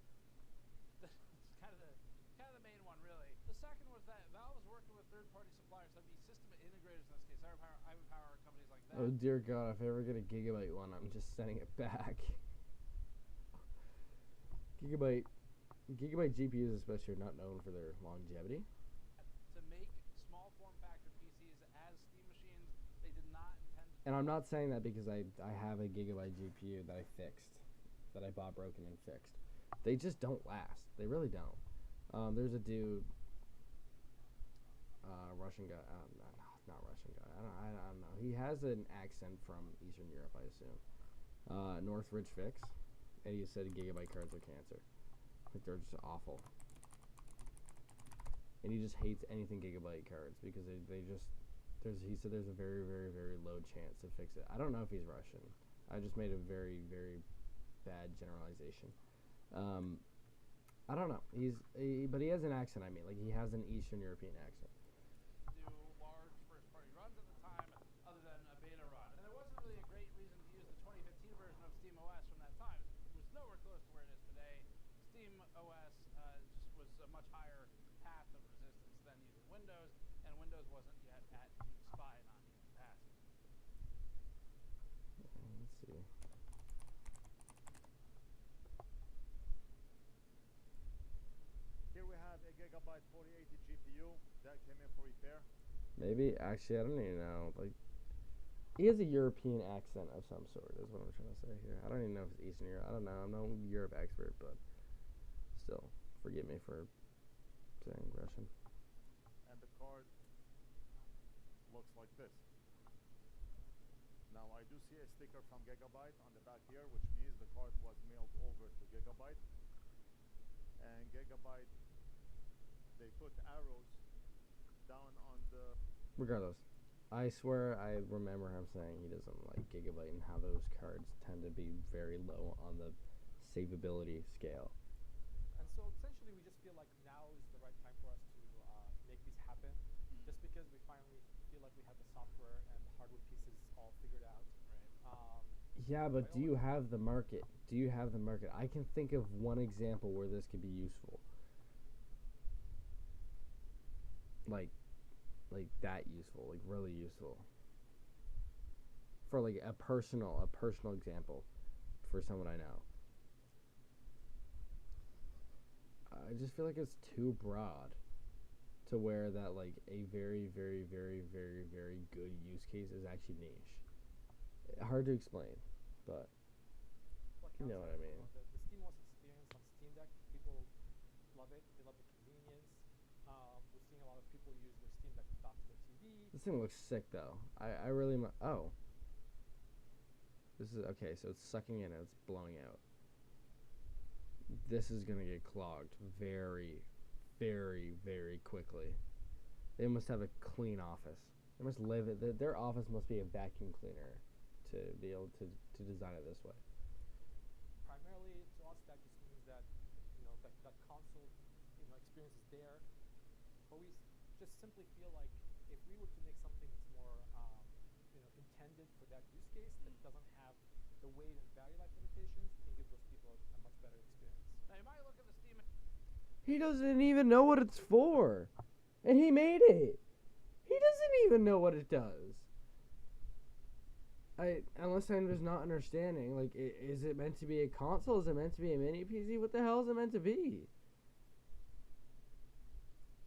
It's kind of the main one, really. The second was that Valve was working with third-party suppliers, that'd be system integrators in this case, Power companies like that. Oh dear God! If I ever get a Gigabyte one, I'm just sending it back. Gigabyte GPUs especially are not known for their longevity. To make small form factor PCs as Steam machines, they did not intend to. And I'm not saying that because I have a Gigabyte GPU that I fixed, that I bought broken and fixed. They just don't last. They really don't. There's a dude, Russian guy. Not Russian guy. I don't know. He has an accent from Eastern Europe, I assume. Northridge Fix, and he said Gigabyte cards are cancer. Like they're just awful. And he just hates anything Gigabyte cards because they just. He said there's a very, very, very low chance to fix it. I don't know if he's Russian. I just made a very, very bad generalization. I don't know. But he has an accent. I mean, like he has an Eastern European accent. Do large first-party runs at the time, other than a beta run, and there wasn't really a great reason to use the 2015 version of SteamOS from that time. It was nowhere close to where it is today. SteamOS just was a much higher path of resistance than using Windows, and Windows wasn't yet at SPI non-heat capacity. Let's see. Here we have a Gigabyte 4080 GPU that came in for repair. Maybe actually I don't even know. Like he has a European accent of some sort. Is what I'm trying to say here. I don't even know if it's Eastern Europe. I don't know. I'm no Europe expert, but still, forgive me for saying Russian. And the card looks like this. Now I do see a sticker from Gigabyte on the back here, which means the card was mailed over to Gigabyte. And Gigabyte, they put Regardless, I swear I remember him saying he doesn't like Gigabyte and how those cards tend to be very low on the savability scale. And so essentially, we just feel like now is the right time for us to make these happen, just because we finally feel like we have the software and the hardware pieces all figured out. Yeah, but do you have the market? Do you have the market? I can think of one example where this could be useful. Like that useful, like really useful. For like a personal example for someone I know. I just feel like it's too broad to where that like a very, very, very, very, very good use case is actually niche. Hard to explain, but you know what I mean. The SteamOS experience on Steam Deck, people love it. They love the convenience. We're seeing a lot of people use their Steam Deck to dock to their TV. This thing looks sick though. I really oh. This is okay, so it's sucking in and it's blowing out. This is gonna get clogged very, very, very quickly. They must have a clean office. They must live it. Their office must be a vacuum cleaner to be able to design it this way. Primarily, to us, that just means that that console experience is there. But we just simply feel like if we were to make something that's more intended for that use case, that doesn't have the weight and value life limitations, we can give those people a much better experience. Now you might look at the Steam. He doesn't even know what it's for, and he made it. He doesn't even know what it does. Unless I'm just not understanding. Like, is it meant to be a console? Is it meant to be a mini PC? What the hell is it meant to be?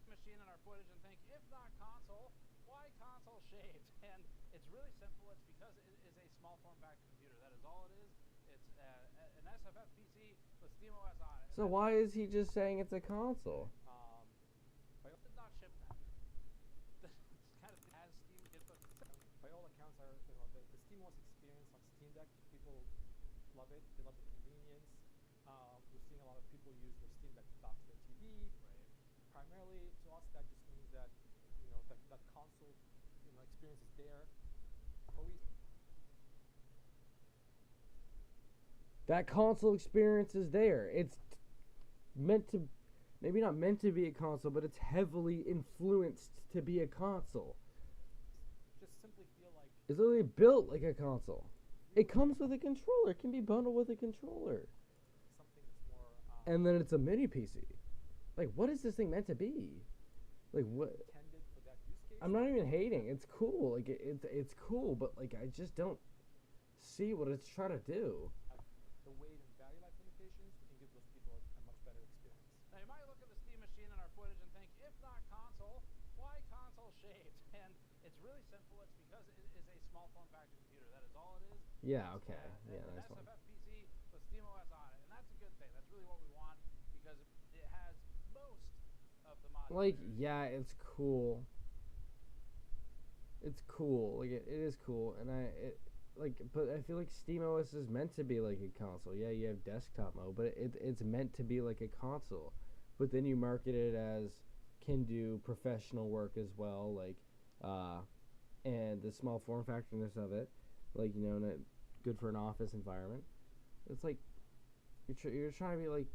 Machine in our footage and think, if not console, why console shaped? And it's really simple. It's because it is a small form factor computer. That is all it is. It's an SFF PC with SteamOS on it. So why is he just saying it's a console? Did not ship that. It's kind of as Steam did, but by all accounts, the SteamOS experience on Steam Deck, people love it. They love the convenience. We're seeing a lot of people use their Steam Deck to dock to their TV. Primarily, to us, that just means that that console experience is there. But that console experience is there. It's meant to, maybe not meant to be a console, but it's heavily influenced to be a console. Just simply feel like it's literally built like a console. It comes with a controller. It can be bundled with a controller. Something that's more. And then it's a mini PC. Like, what is this thing meant to be? Like, what? Intended for that use case. I'm not even hating. It's cool. Like, it's cool, but like, I just don't see what it's trying to do. The weight and value life limitations, we can give those people a much better experience. Now you might look at the Steam machine in our footage and think, if not console, why console shaped? And it's really simple. It's because it is a small form factor computer. That is all it is. Yeah. Okay. Yeah. An Nice one. SFF PC with SteamOS on it, and that's a good thing. That's really what we want because it has most of the modules. Like, yeah, it's cool. It's cool. Like, it is cool, and but I feel like SteamOS is meant to be like a console. Yeah, you have desktop mode, but it's meant to be like a console. But then you market it as can do professional work as well, like, and the small form factorness of it, like, good for an office environment. It's like you're trying to be like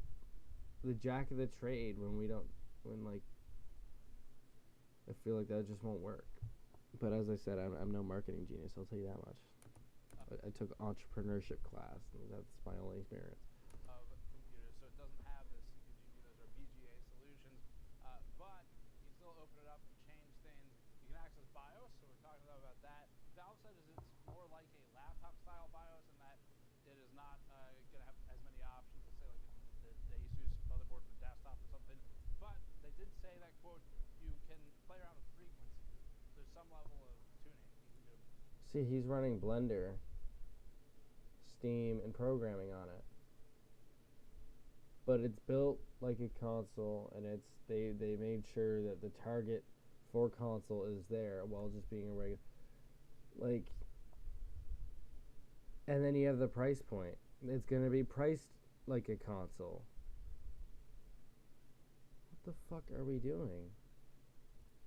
the jack of the trade when I feel like that just won't work. But as I said, I'm no marketing genius. I'll tell you that much. I took entrepreneurship class, and that's my only experience. Of computers, so it doesn't have the CPGB, those are BGA solutions, but you can still open it up and change things. You can access BIOS, so we're talking about that. Valve says it's more like a laptop-style BIOS in that it is not going to have as many options as, say, like the Asus motherboard for desktop or something. But they did say that, quote, you can play around with frequencies. There's some level of tuning you can do. See, he's running Blender, Steam, and programming on it. But it's built like a console, and they made sure that the target for console is there while just being a regular, like. And then you have the price point. It's gonna be priced like a console. What the fuck are we doing?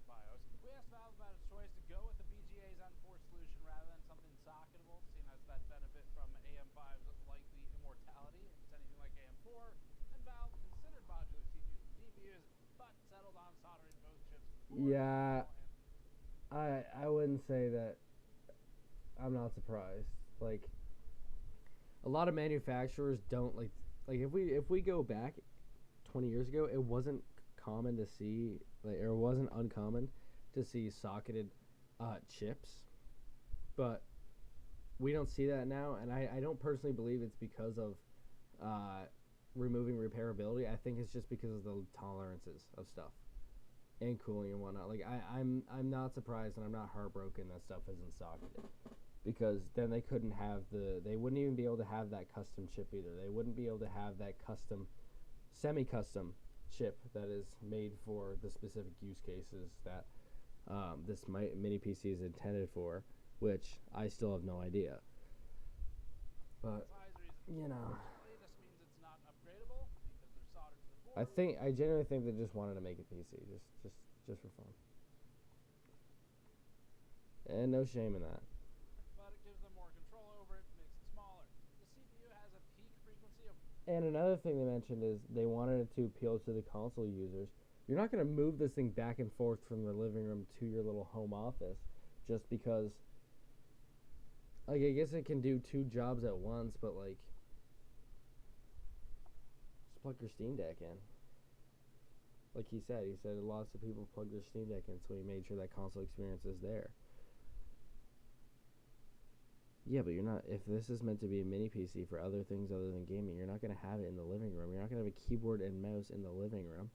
BIOS. We asked Valve about go with the BGA's N4 solution rather than something socketable, seeing as that benefit from AM5's likely immortality if it's anything like AM4, and Valve considered modular CPUs and GPUs, but settled on soldering both chips to the board. Yeah, I wouldn't say that. I'm not surprised. Like, a lot of manufacturers don't like if we go back 20 years ago, it wasn't common to see, like, or it wasn't uncommon to see socketed chips, but we don't see that now, and I don't personally believe it's because of removing repairability. I think it's just because of the tolerances of stuff and cooling and whatnot. Like, I'm not surprised, and I'm not heartbroken that stuff isn't socketed, because then they wouldn't even be able to have that custom chip either. They wouldn't be able to have that custom, semi-custom chip that is made for the specific use cases that this mini PC is intended for, which I still have no idea. But, you know, This means it's not upgradable because they're soldered to the board. I genuinely think they just wanted to make a PC, just for fun. And no shame in that. But it gives them more control over it, makes it smaller. The CPU has a peak frequency of... And another thing they mentioned is they wanted it to appeal to the console users. You're not going to move this thing back and forth from the living room to your little home office just because, like, I guess it can do two jobs at once, but, like, just plug your Steam Deck in. Like he said lots of people plug their Steam Deck in, so he made sure that console experience is there. Yeah, but you're not. If this is meant to be a mini PC for other things other than gaming, you're not going to have it in the living room. You're not going to have a keyboard and mouse in the living room.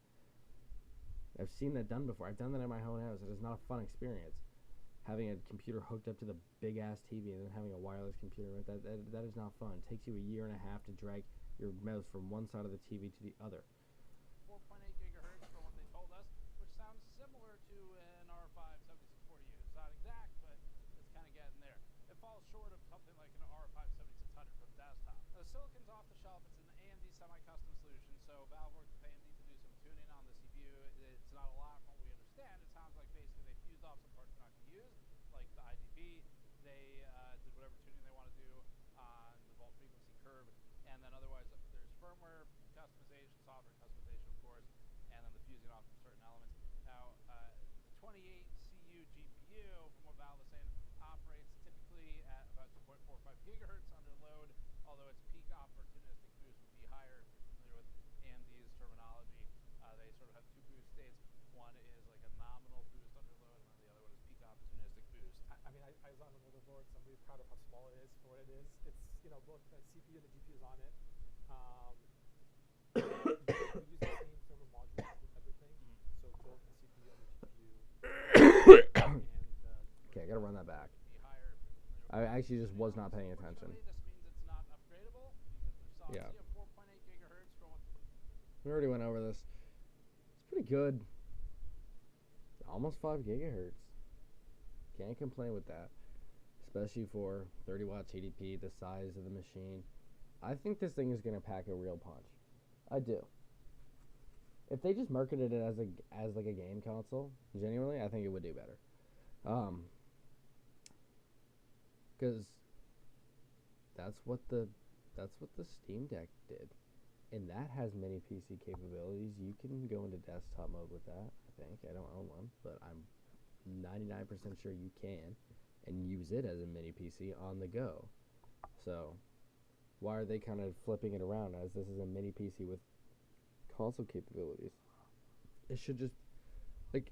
I've seen that done before. I've done that in my own house. It is not a fun experience. Having a computer hooked up to the big ass TV and then having a wireless computer with that is not fun. It takes you a year and a half to drag your mouse from one side of the TV to the other. 4.8 gigahertz from what they told us, which sounds similar to an R5 7640U. It's not exact, but it's kind of getting there. It falls short of something like an R5 7600 from desktop. The silicon's off the shelf. It's an AMD semi-custom solution, so Valve worked with AMD to do some tuning on the CPU. It's not a lot from what we understand. It sounds like basically they fused off some parts they're not going to use, like the IGB. They did whatever tuning they want to do on the volt frequency curve, and then otherwise there's firmware customization, software customization, of course, and then the fusing off of certain elements. Now, the 28 CU GPU, from what Valve is saying, operates typically at about 2.45 gigahertz under load, although its peak opportunistic boost would be higher. If you're familiar with AMD's terminology, they sort of have two boost states. One is like a nominal boost under load, and then the other one is peak opportunistic boost. I mean, I was on the motherboard, so I'm really proud of how small it is for what it is. It's, both the CPU and the GPU is on it. We use the same firmware modules with everything, so both the CPU and the GPU. Okay, I gotta run that back. I actually just was not paying attention. This means it's not upgradable because they're Yeah. 4.8 gigahertz from what... We already went over this. It's pretty good. Almost 5 gigahertz. Can't complain with that. Especially for 30 watt TDP, the size of the machine. I think this thing is going to pack a real punch. I do. If they just marketed it as like a game console, genuinely, I think it would do better. Because that's what the Steam Deck did. And that has many PC capabilities. You can go into desktop mode with that, I think. I don't own one, but I'm 99% sure you can, and use it as a mini PC on the go. So, why are they kind of flipping it around as this is a mini PC with console capabilities? It should just, like,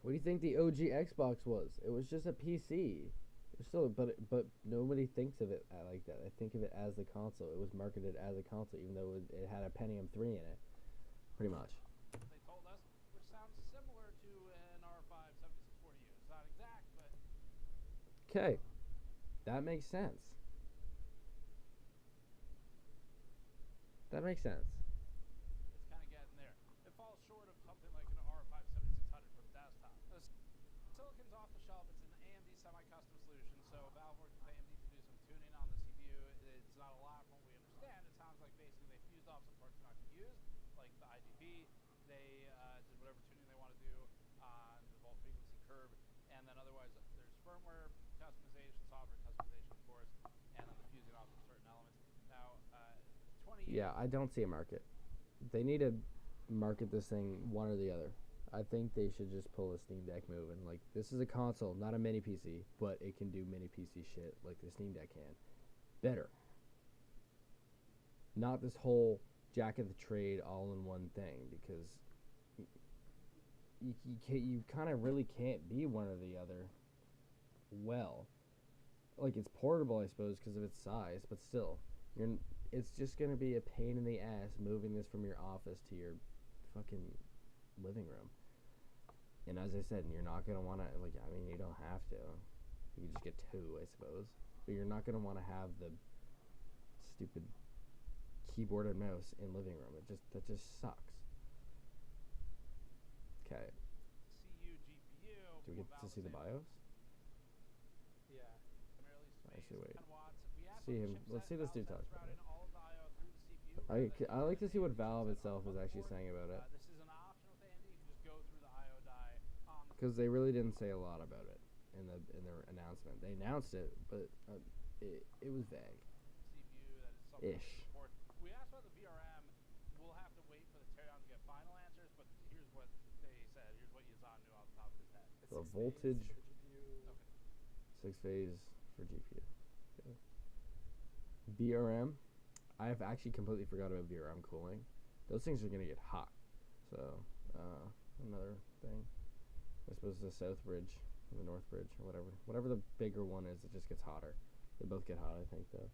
what do you think the OG Xbox was? It was just a PC. It was still, but nobody thinks of it like that. They think of it as the console. It was marketed as a console, even though it had a Pentium 3 in it, pretty much. They told us, which sounds similar to an R5 7640U. It's not exact, but... Okay, that makes sense. That makes sense. It's kind of getting there. It falls short of something like an R5 7600 from desktop. The silicon's off the shelf. It's an AMD semi-custom solution, so Valve worked with AMD to do some tuning on the CPU. It's not a lot from what we understand. It sounds like basically they fused off some parts they're not going to use, like the IGB. They did whatever tuning they want to do on the volt frequency curve, and then otherwise there's firmware customization, software customization, of course, and then the fusing off of certain elements. Now, 28. Yeah, I don't see a market. They need to market this thing one or the other. I think they should just pull a Steam Deck move and like, this is a console, not a mini PC, but it can do mini PC shit like the Steam Deck can. Better. Not this whole jack of the trade all in one thing, because you kind of really can't be one or the other. Well, like, it's portable, I suppose, because of its size, but still, it's just gonna be a pain in the ass moving this from your office to your fucking living room. And as I said, you're not gonna want to, like, I mean, you don't have to. You can just get two, I suppose, but you're not gonna want to have the stupid keyboard and mouse in living room. That just sucks. Okay. CPU, GPU. Do we get to see the BIOS? Yeah. Primarily space, Actually, wait. 10 watts. We asked See what him. chipset Let's see this dude Valve talk sends about it. routing all of the I/O through the CPU. I like to see what Valve itself is actually saying about it, This is an option with AMD. You can just go through the I/O die on the because they really didn't say a lot about it in their announcement. They announced it, but it was vague. CPU. That is something Ish. to support. We asked about the VRM. We'll have to wait for the teardown to get final answers, but here's what they said. Here's what Yazan knew off the top of his head. The 6 voltage, phase for the GPU. Okay. 6-phase for GPU. Okay. VRM. I've actually completely forgot about VRM cooling. Those things are gonna get hot. So another thing. I suppose the South Bridge, the North Bridge, or whatever the bigger one is, it just gets hotter. They both get hot, I think, though.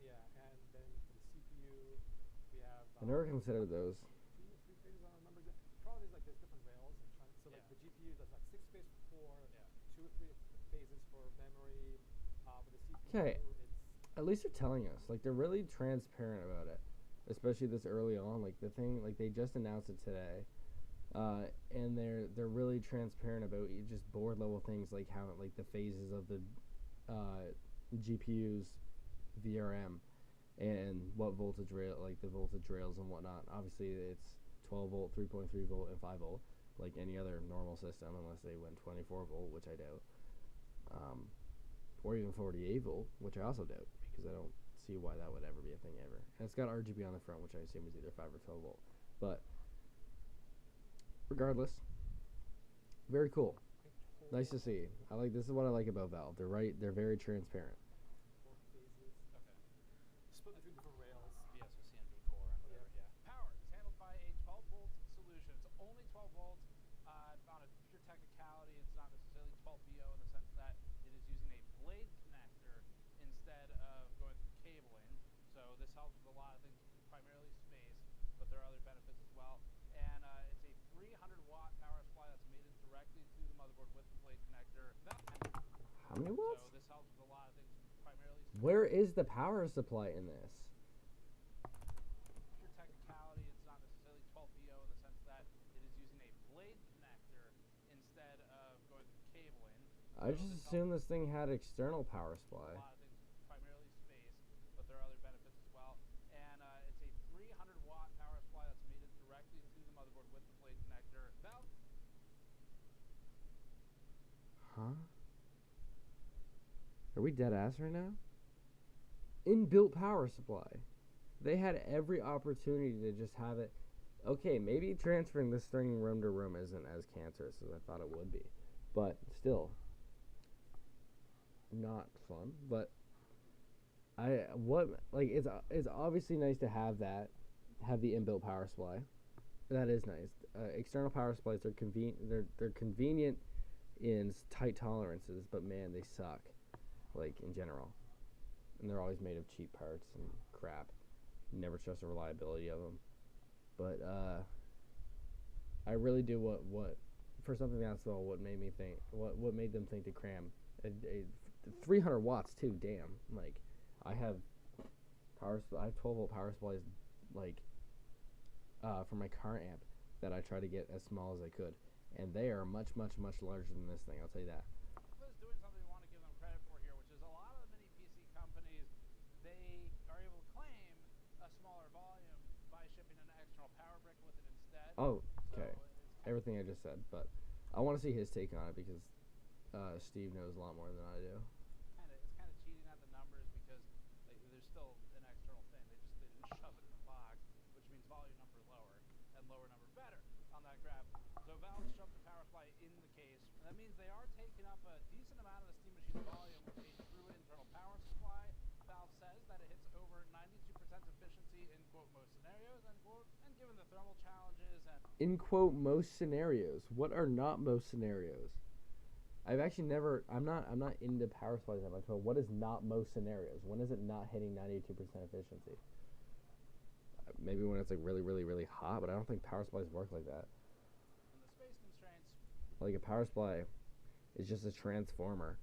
And then for the CPU, we have. I never considered those. 2 or 3 phases. I don't remember exactly. The problem is like there's different rails, and so like the GPU does like 6 phase for core, 2 or 3 phases for memory. But the CPU, Okay. it's At least they're telling us. Like, they're really transparent about it, especially this early on. Like, the thing, like, they just announced it today, and they're really transparent about just board level things, like how, like, the phases of the GPU's VRM and what voltage rail, like the voltage rails and whatnot. Obviously, it's 12 volt, 3.3 volt, and 5 volt, like any other normal system, unless they went 24 volt, which I doubt. Or even 48 volt, which I also doubt, because I don't see why that would ever be a thing ever. And it's got RGB on the front, which I assume is either 5 or 12 volt. But regardless, very cool. Nice to see. This is what I like about Valve. They're very transparent. 4 phases. Okay. Split between different rails. BSOC and core and whatever. Yeah. Power is handled by a 12-volt solution. It's only 12 volts. On a pure technicality, it's not necessarily 12 VO in the sense that it is using a blade connector instead of going through cabling. So this helps with a lot of things, primarily space, but there are other benefits as well. And it's a 300-watt power supply that's mated directly to the motherboard with the blade connector. How many watts? So this helps with a lot of things, primarily space. Where is the power supply in this? Pure technicality, it's not necessarily 12 VO in the sense that it is using a blade connector instead of going through cabling. I just assumed this thing had external power supply. A lot of things, primarily space, but there are other benefits as well. And it's a 300-watt power supply that's mated directly to the motherboard with the blade connector. Valve. Huh? Are we dead ass right now? Inbuilt power supply. They had every opportunity to just have it. Okay, maybe transferring this thing room to room isn't as cancerous as I thought it would be, but still not fun. But it's obviously nice to have the inbuilt power supply. That is nice. External power supplies are they're convenient in tight tolerances, but man, they suck. Like, in general, and they're always made of cheap parts and crap. You never trust the reliability of them. But I really do what for something that small. What made me think? What made them think to cram a 300 watts too? Damn! Like, I have 12 volt power supplies, like for my car amp that I try to get as small as I could, and they are much larger than this thing. I'll tell you that. Is doing something we want to give them credit for here, which is a lot of the mini PC companies, they are able to claim a smaller volume by shipping an external power brick with it instead. Oh, okay. So Everything I just said, but I want to see his take on it because Steve knows a lot more than I do. It's kind of cheating at the numbers because like there's still an external thing. They didn't shove it in the box, which means volume number lower and lower number better on that graph. So Valve shoved the power supply in the case, and that means they are taking up a decent amount of the steam machine volume with a true internal power supply. Valve says that it hits over 92% efficiency in quote most scenarios end quote, and given the thermal challenges and In quote most scenarios. What are not most scenarios? I've actually never. I'm not into power supplies that much. But what is not most scenarios? When is it not hitting 92% efficiency? Maybe when it's like really, really, really hot. But I don't think power supplies work like that. and the space constraints. Like a power supply is just a transformer.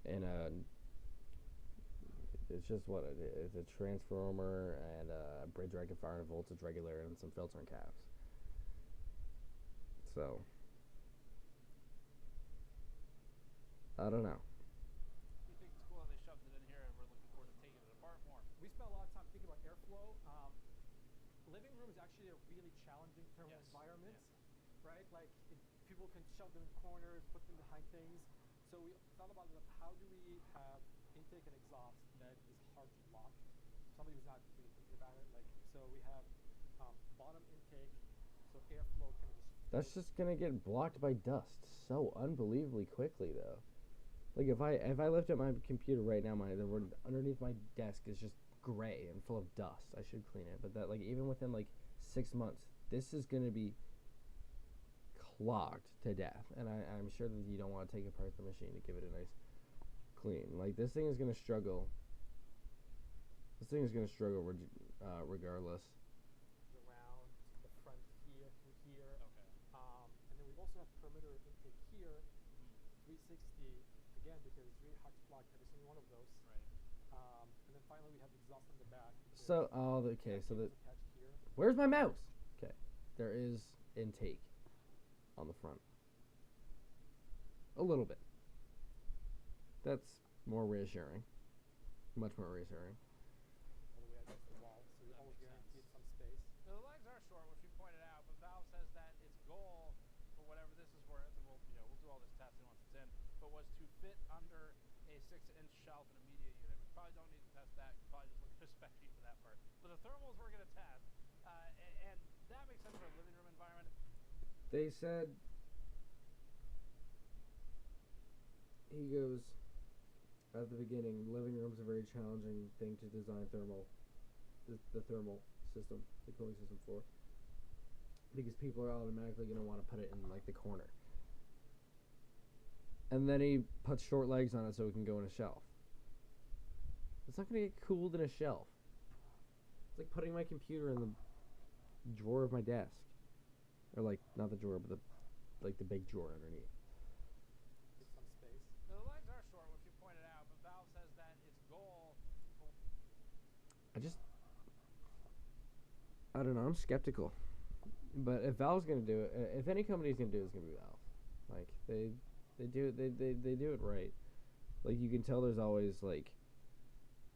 And it's just what it is. It's a transformer and a bridge rectifier and a voltage regulator and some filtering caps. So, I don't know. We think it's cool that they shoved it in here, and we're looking forward to taking it apart more. We spent a lot of time thinking about airflow. Living room is actually a really challenging thermal environment, right? Like people can shove them in corners, put them behind things. So we thought about how do we have intake and exhaust that is hard to block. Somebody was not really thinking about it. Like so we have bottom intake, so airflow kind of just. That's just gonna get blocked by dust so unbelievably quickly, though. Like if I lift up my computer right now, underneath my desk is just gray and full of dust. I should clean it, but that like even within like 6 months, this is gonna be clogged to death. And I'm sure that you don't want to take apart the machine to give it a nice clean. Like this thing is gonna struggle. This thing is gonna struggle regardless. Around the front here through here. Okay. And then we've also have perimeter intake here, 360 again because it's really hard to block every single one of those. Right. And then finally we have exhaust on the back. So okay, so the attached here. where's my mouse? Okay, there is intake on the front. A little bit. That's more reassuring. Much more reassuring. All the way against the wall, so you're always guaranteed some space. Now, the legs are short, which we pointed out, but Valve says that its goal, for whatever this is worth, and we'll do all this testing once it's in, but was to fit under a 6-inch shelf in a media unit. We probably don't need to test that. You probably just look at a spec sheet for that part. But the thermals we're going to test, and that makes sense for a living room environment. They said he goes at the beginning, living room's a very challenging thing to design the thermal system, the cooling system for, because people are automatically going to want to put it in like the corner. And then he puts short legs on it so it can go in a shelf. It's not going to get cooled in a shelf. It's like putting my computer in the drawer of my desk. Or like, not the drawer, but the big drawer underneath. Get some space. Now, the legs are short, which we pointed out, but Valve says that its goal for I don't know, I'm skeptical. But if Valve's going to do it, if any company's going to do it, it's going to be Valve. Like, they do it right. Like, you can tell there's always, like,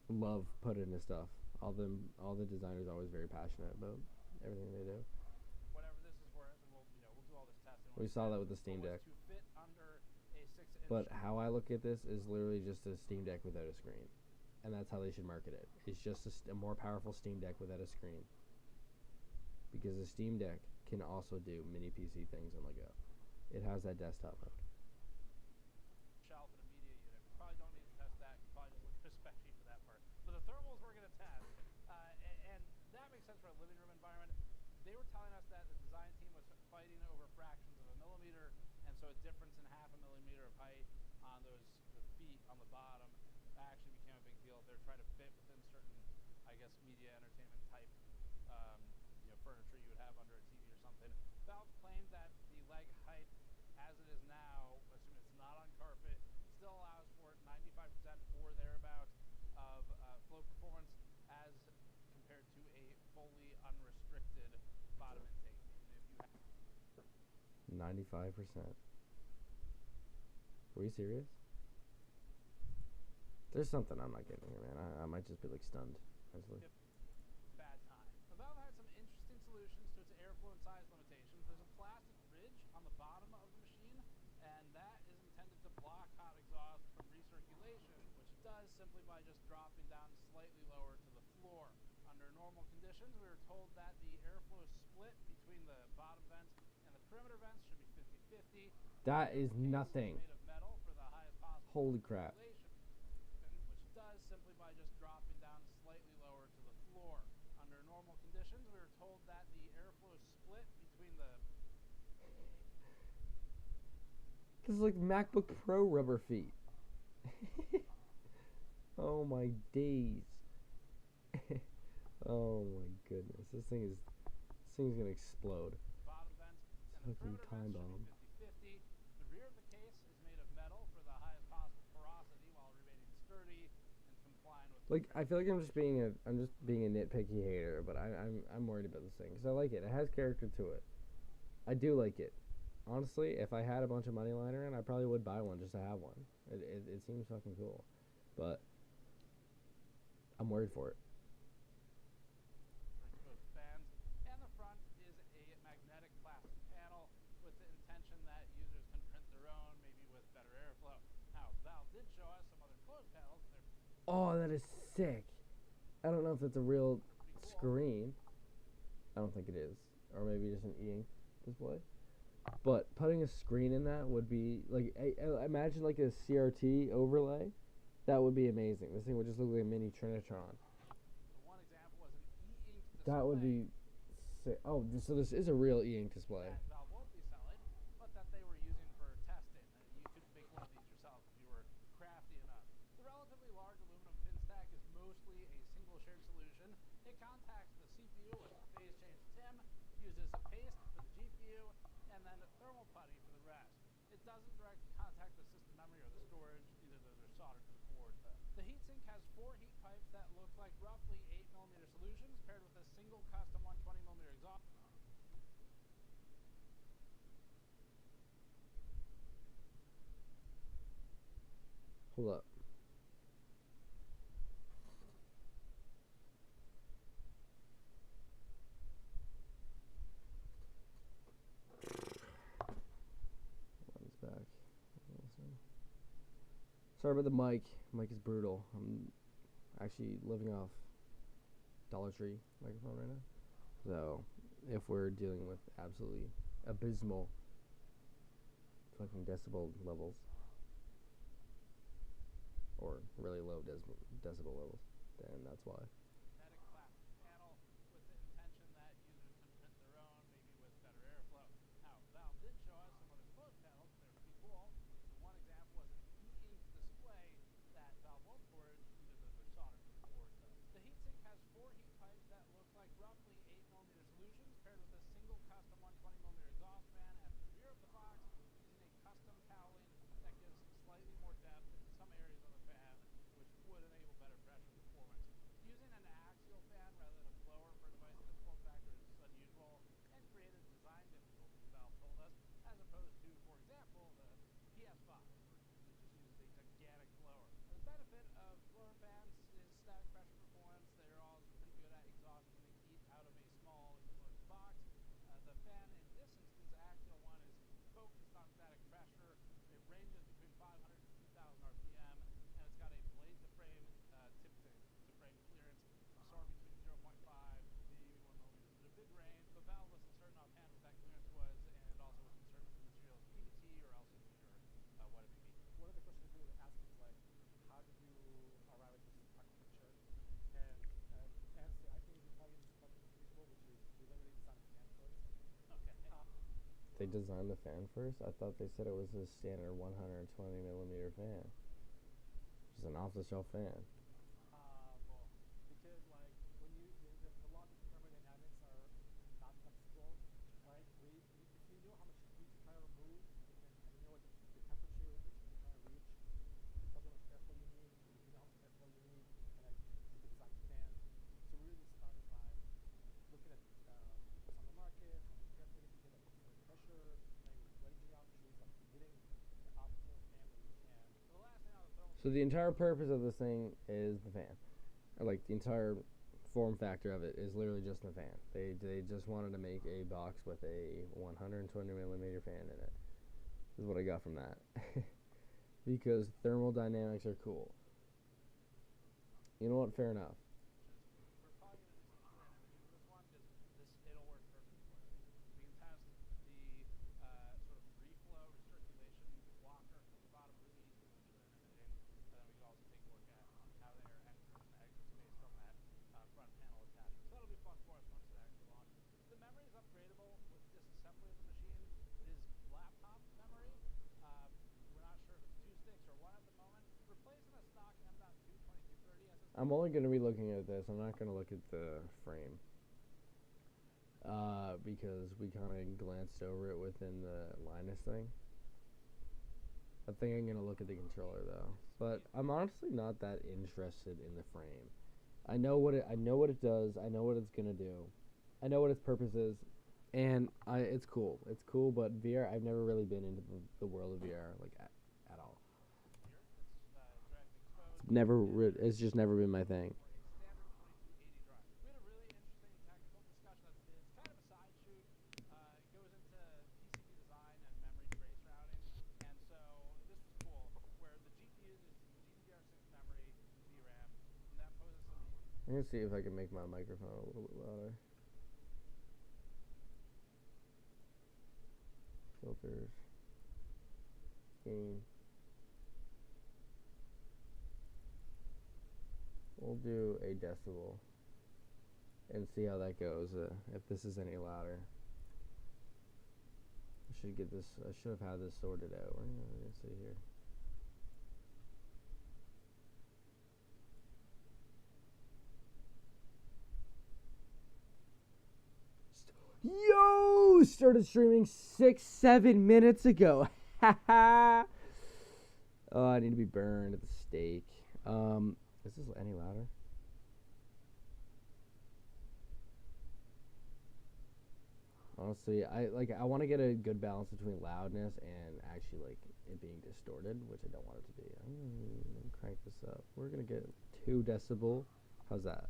love put into stuff. All the designers are always very passionate about everything they do. whatever this is worth, and we'll do all this testing. We once saw it's that in, with the Steam but Deck. was to fit under a 6-inch. But how I look at this is literally just a Steam Deck without a screen. And that's how they should market it. It's just a more powerful Steam Deck without a screen. Because the Steam Deck can also do mini PC things on the go. It has that desktop mode. Shelf in a media unit. We probably don't need to test that. You probably just look at a spec sheet for that part. But the thermals we're going to test, and that makes sense for a living room environment. They were telling us that the design team was fighting over fractions of a millimeter, and so a difference in half a millimeter of height on the feet on the bottom actually became a big deal. They're trying to fit within certain, I guess, media entertainment type furniture you would have under a TV or something. Valve claimed that the leg height, as it is now, assuming it's not on carpet, still allows for 95% or thereabouts of flow performance as compared to a fully unrestricted bottom intake. Even if you have 95%. Were you serious? There's something I'm not getting here, man. I might just be like stunned. Actually. bad time. Valve had some interesting solutions to its airflow and size limitations, there's a plastic ridge on the bottom of the machine, and that is intended to block hot exhaust from recirculation, which it does simply by just dropping down slightly lower to the floor. Under normal conditions, we were told that the airflow split between the bottom vents and the perimeter vents should be 50-50. That is The case nothing. made of metal for the highest possible Holy crap. circulation, which it does simply by just dropping down slightly lower to the floor. Under normal conditions, we were told that the airflow split between the This is like MacBook Pro rubber feet. Oh my days. Oh my goodness. This thing's gonna explode. bottom vents and the Fucking perimeter time vents bomb. should be 50-50. The rear of the case is made of metal for the highest possible porosity while remaining sturdy and complying with Like, I feel like I'm just being a nitpicky hater, but I'm worried about this thing because I like it. It has character to it. I do like it. Honestly, if I had a bunch of money lying around, I probably would buy one just to have one. It seems fucking cool, but I'm worried for it. both fans. And the front is a magnetic plastic panel with the intention that users can print their own, maybe with better airflow. Now, Valve did show us some other closed panels. They're Oh, that is sick. I don't know if it's a real screen. I don't think it is, or maybe just an e-ink display. But putting a screen in that would be like, imagine like a CRT overlay. That would be amazing. This thing would just look like a mini Trinitron. So one example was an e-ink display. That would be sick. Oh, so this is a real e-ink display. That Valve won't be selling, but that they were using for testing. You could make one of these yourself if you were crafty enough. The relatively large aluminum fin stack is mostly a single shared solution. It contacts the CPU with a phase change TIM, uses a paste for the GPU, and then a thermal putty for the rest. It doesn't directly contact the system memory or the storage. Either of those are soldered to the board. The heatsink has 4 heat pipes that look like roughly 8mm solutions paired with a single custom 120mm exhaust. Hold up. One's back. Sorry about the mic. Mic is brutal. I'm actually living off Dollar Tree microphone right now. So, if we're dealing with absolutely abysmal fucking decibel levels, or really low decibel levels, then that's why. Magnetic plastic panel with the intention that users can print their own, maybe with better airflow. Now, Valve did show us some other closed panels. They're pretty cool. So one example was an e-ink display that Valve won't port. Either of those are soldered to the board. The heatsink has 4 heat pipes that look like roughly 8mm solutions paired with a single custom 120mm exhaust fan at the rear of the box, using a custom cowling that gives slightly more depth in some areas of the fan, which would enable better pressure performance. Using an axial fan rather than a blower for a device of this form factor is unusual and created design difficulties, Valve told us, as opposed to, for example, the PS5, that just uses a gigantic blower. The benefit of blower fans is static pressure performance. They're also pretty good at exhausting the heat out of a small enclosed box. The fan in this instance, the axial one, is focused on static pressure. It ranges between 500 and 2,000 RPM, and it's got a blade to frame tip to frame clearance of somewhere between 0.5 maybe 1mm. It's a big range, but Valve wasn't certain offhand what that clearance was, and also wasn't certain if the material is PVT or LCD or what it may be. One of the questions people would ask is like, how did you arrive at this architecture? And the answer, I think, is probably quite inexplicable, which is we literally designed a fan first. Okay. They designed the fan first? I thought they said it was a standard 120mm fan. Just an off-the-shelf fan. Well, because like when you the laws of thermodynamics are not flexible, right? If you know how much heat you're trying to remove, and you know what the temperature which you're trying to reach, it tells you how much airflow you need. And if you know how much airflow you need, and like you could design the fan. So we really started by looking at what's on the market, how much airflow you can get, like what's the pressure, playing with blade geometries, like getting the optimal fan that you can. The last thing on the thermal So the entire purpose of this thing is the fan. Or like the entire form factor of it is literally just the fan. They just wanted to make a box with a 120mm fan in it. Is what I got from that. Because thermal dynamics are cool. You know what? Fair enough. We're probably going to do some random imaging with this one because it'll work perfect for it. We can test the sort of reflow recirculation blocker from the bottom really easily with true imaging, and then we can also take a look at how their entrance and exit space from that front panel attachment. So that'll be fun for us once it actually launches. The memory is upgradable with disassembly of the machine. It is laptop memory. We're not sure if it's 2 sticks or 1 at the moment. Replacing a stock M.2 2230 SSD. I'm only going to be looking at this. I'm not going to look at the frame. Because we kind of glanced over it within the Linus thing. I think I'm going to look at the controller though. But I'm honestly not that interested in the frame. I know what it does. I know what it's going to do. I know what its purpose is. And it's cool. It's cool, but VR, I've never really been into the world of VR like at all. It's just never been my thing. For a standard 2280 drive. We had a really interesting technical discussion at the It's kind of a side shoot. It goes into PCB design and memory trace routing. And so this was cool, where the GPU is using GDDR6 memory VRAM, and that poses some. I'm gonna see if I can make my microphone a little bit louder. Filters. Gain. We'll do a decibel and see how that goes. If this is any louder, I should get this. I should have had this sorted out. We're gonna see here. Yo! Started streaming 6-7 minutes ago. Oh, I need to be burned at the stake. Is this any louder? Honestly, I want to get a good balance between loudness and actually like it being distorted, which I don't want it to be. I'm gonna crank this up. We're gonna get 2 decibel. How's that?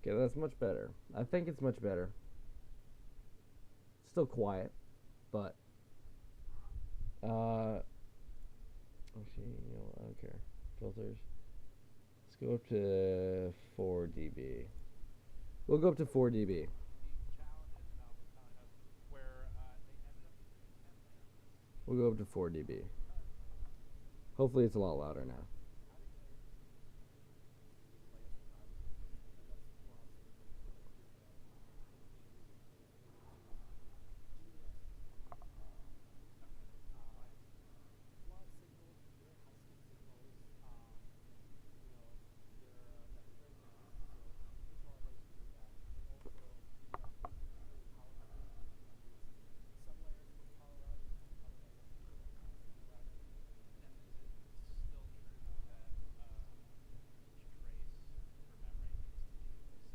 Okay, that's much better. I think it's much better. Still quiet, but actually, you know, I don't care. Filters. Let's go up to 4 dB. We'll go up to 4 dB. We'll go up to 4 dB. Hopefully it's a lot louder now.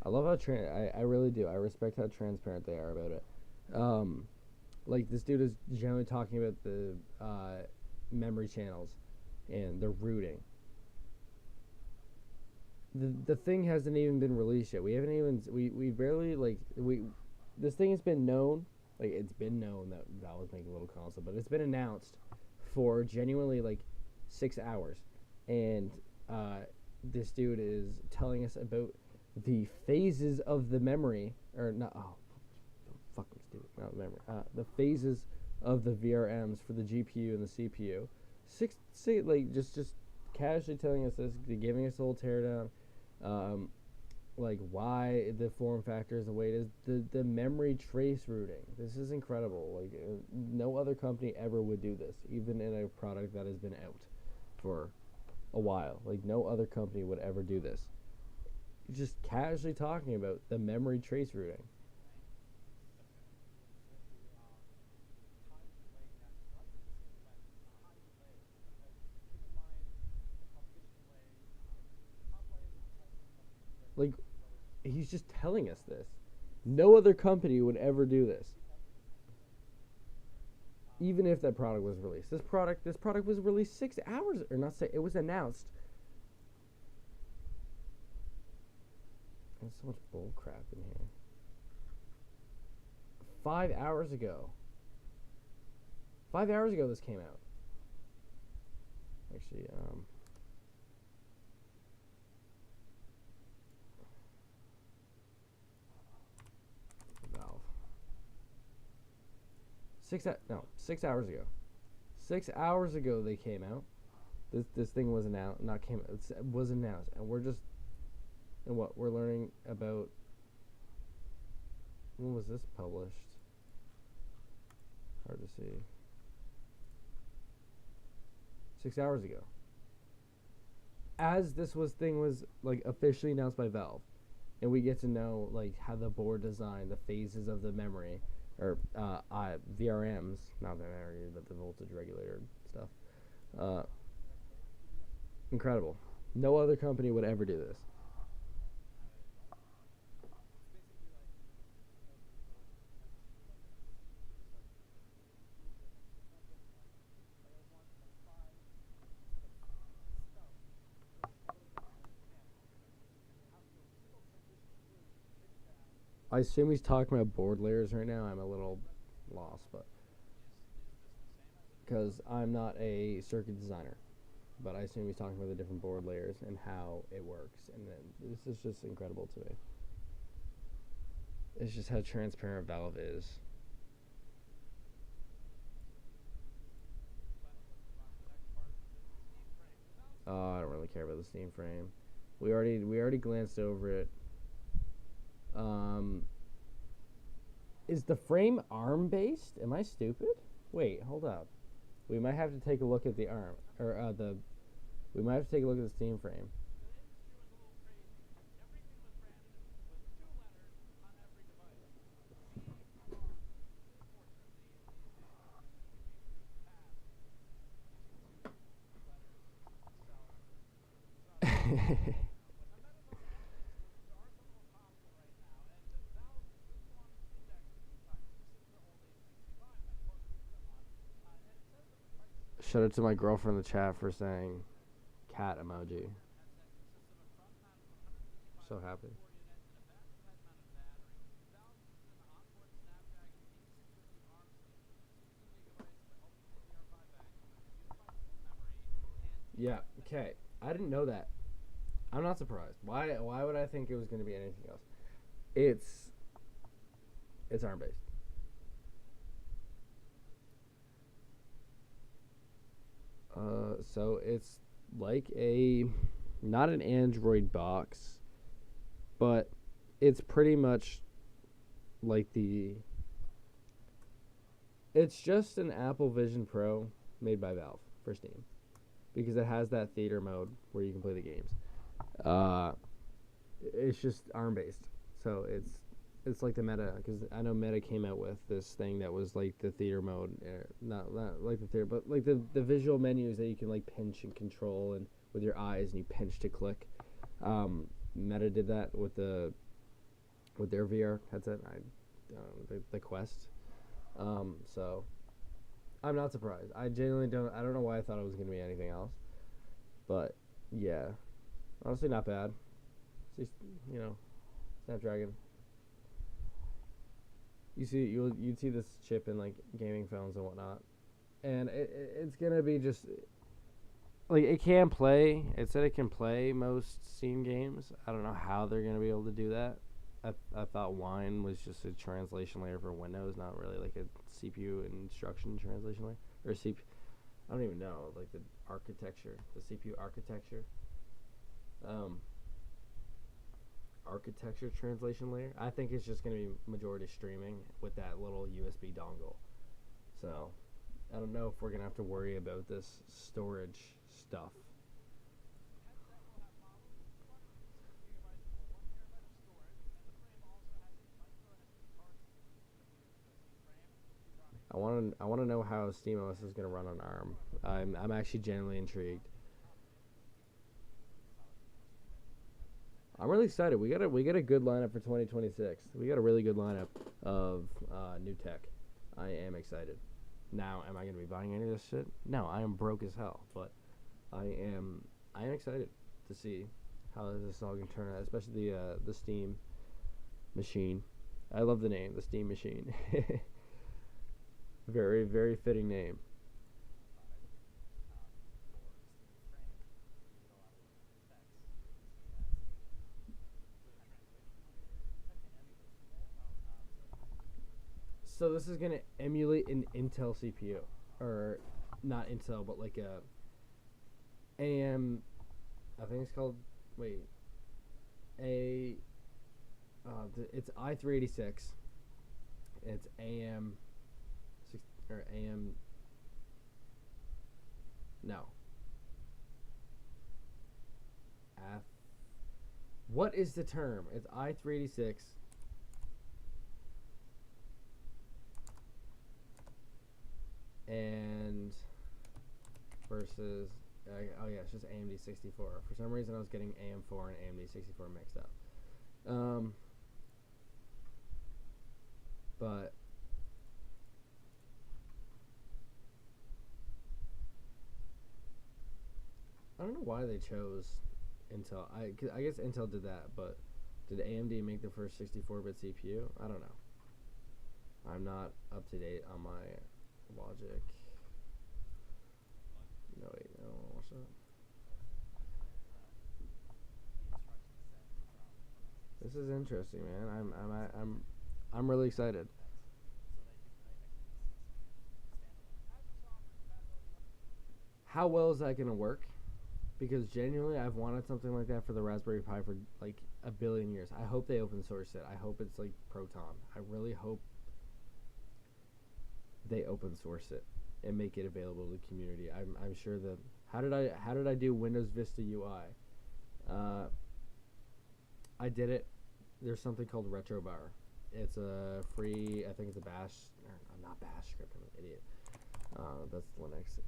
I love how I really do. I respect how transparent they are about it. Like this dude is generally talking about the memory channels and the routing. The thing hasn't even been released yet. We haven't even we barely this thing has been known. Like it's been known that Valve was making a little console, but it's been announced for genuinely like 6 hours, and this dude is telling us about the phases of the memory, or not. Oh, fucking stupid. Not memory. The phases of the VRMs for the GPU and the CPU. Just casually telling us this, giving us a little teardown. Like why the form factor is the way it is. The memory trace routing. This is incredible. Like no other company ever would do this, even in a product that has been out for a while. Like no other company would ever do this. Just casually talking about the memory trace routing. Like, he's just telling us this. No other company would ever do this. Even if that product was released. This product was released 6 hours, or not say, it was announced. There's so much bull crap in here. 5 hours ago. 5 hours ago this came out. Actually, Valve. 6 hours ago. 6 hours ago they came out. This thing was announced, it was announced, and we're just, and what we're learning about. When was this published? Hard to see. 6 hours ago. As this thing was like officially announced by Valve, and we get to know like how the board design, the phases of the memory, or VRMs, not the memory, but the voltage regulator stuff. Incredible. No other company would ever do this. I assume he's talking about board layers right now. I'm a little lost, but because I'm not a circuit designer, but I assume he's talking about the different board layers and how it works. And then this is just incredible to me. It's just how transparent Valve is. Oh, I don't really care about the Steam frame. We already glanced over it. Is the frame ARM based? Am I stupid? Wait, hold up. We might have to take a look at the ARM, or we might have to take a look at the Steam frame. Shout out to my girlfriend in the chat for saying cat emoji. So happy. Yeah, okay. I didn't know that. I'm not surprised. Why would I think it was going to be anything else? It's ARM based. So it's like not an Android box, but it's pretty much like it's just an Apple Vision Pro made by Valve for Steam, because it has that theater mode where you can play the games. It's just ARM based, so it's like the Meta, because I know Meta came out with this thing that was like the theater mode, not like the theater, but like the visual menus that you can like pinch and control, and with your eyes, and you pinch to click. Meta did that with their VR headset. The Quest. So I'm not surprised. I genuinely don't. I don't know why I thought it was gonna be anything else, but yeah, honestly, not bad. Snapdragon. You'd see this chip in like gaming phones and whatnot, and it's gonna be just like it can play. It said it can play most Steam games. I don't know how they're gonna be able to do that. I thought Wine was just a translation layer for Windows, not really like a CPU instruction translation layer, or CPU. I don't even know, like the architecture, the CPU architecture. Architecture translation layer. I think it's just going to be majority streaming with that little USB dongle. So I don't know if we're going to have to worry about this storage stuff. I want to know how SteamOS is going to run on ARM. I'm actually genuinely intrigued. I'm really excited. We got a good lineup for 2026. We got a really good lineup of new tech. I am excited. Now, am I going to be buying any of this shit? No, I am broke as hell, but I am excited to see how this is all going to turn out, especially the Steam machine. I love the name, the Steam machine. Very, very fitting name. So this is going to emulate an Intel CPU, or not Intel, but like a AM. I think it's called. Wait. It's i386. It's AM. Or AM. No. What is the term? It's i386. And versus oh yeah, it's just AMD 64. For some reason, I was getting AM4 and AMD 64 mixed up. But I don't know why they chose Intel. I guess Intel did that, but did AMD make the first 64-bit CPU? I don't know. I'm not up to date on my logic. No wait, I don't want to watch that. This is interesting, man. I'm really excited. How well is that gonna work? Because genuinely, I've wanted something like that for the Raspberry Pi for like a billion years. I hope they open source it. I hope it's like Proton. I really hope they open source it and make it available to the community. I'm sure that how did I do Windows Vista UI? I did it. There's something called RetroBar. It's a free. I think it's a Bash. Or not Bash script. I'm an idiot. That's Linux.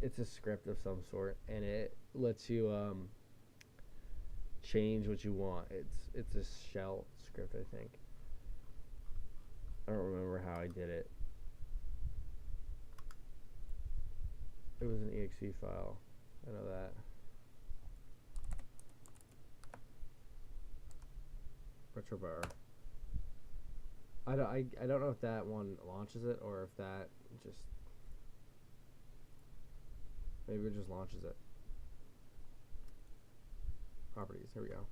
It's a script of some sort, and it lets you change what you want. It's a shell script, I think. I don't remember how I did it. It was an exe file. I know that. RetroBar. I don't know if that one launches it or if that just maybe it just launches it. Properties. Here we go.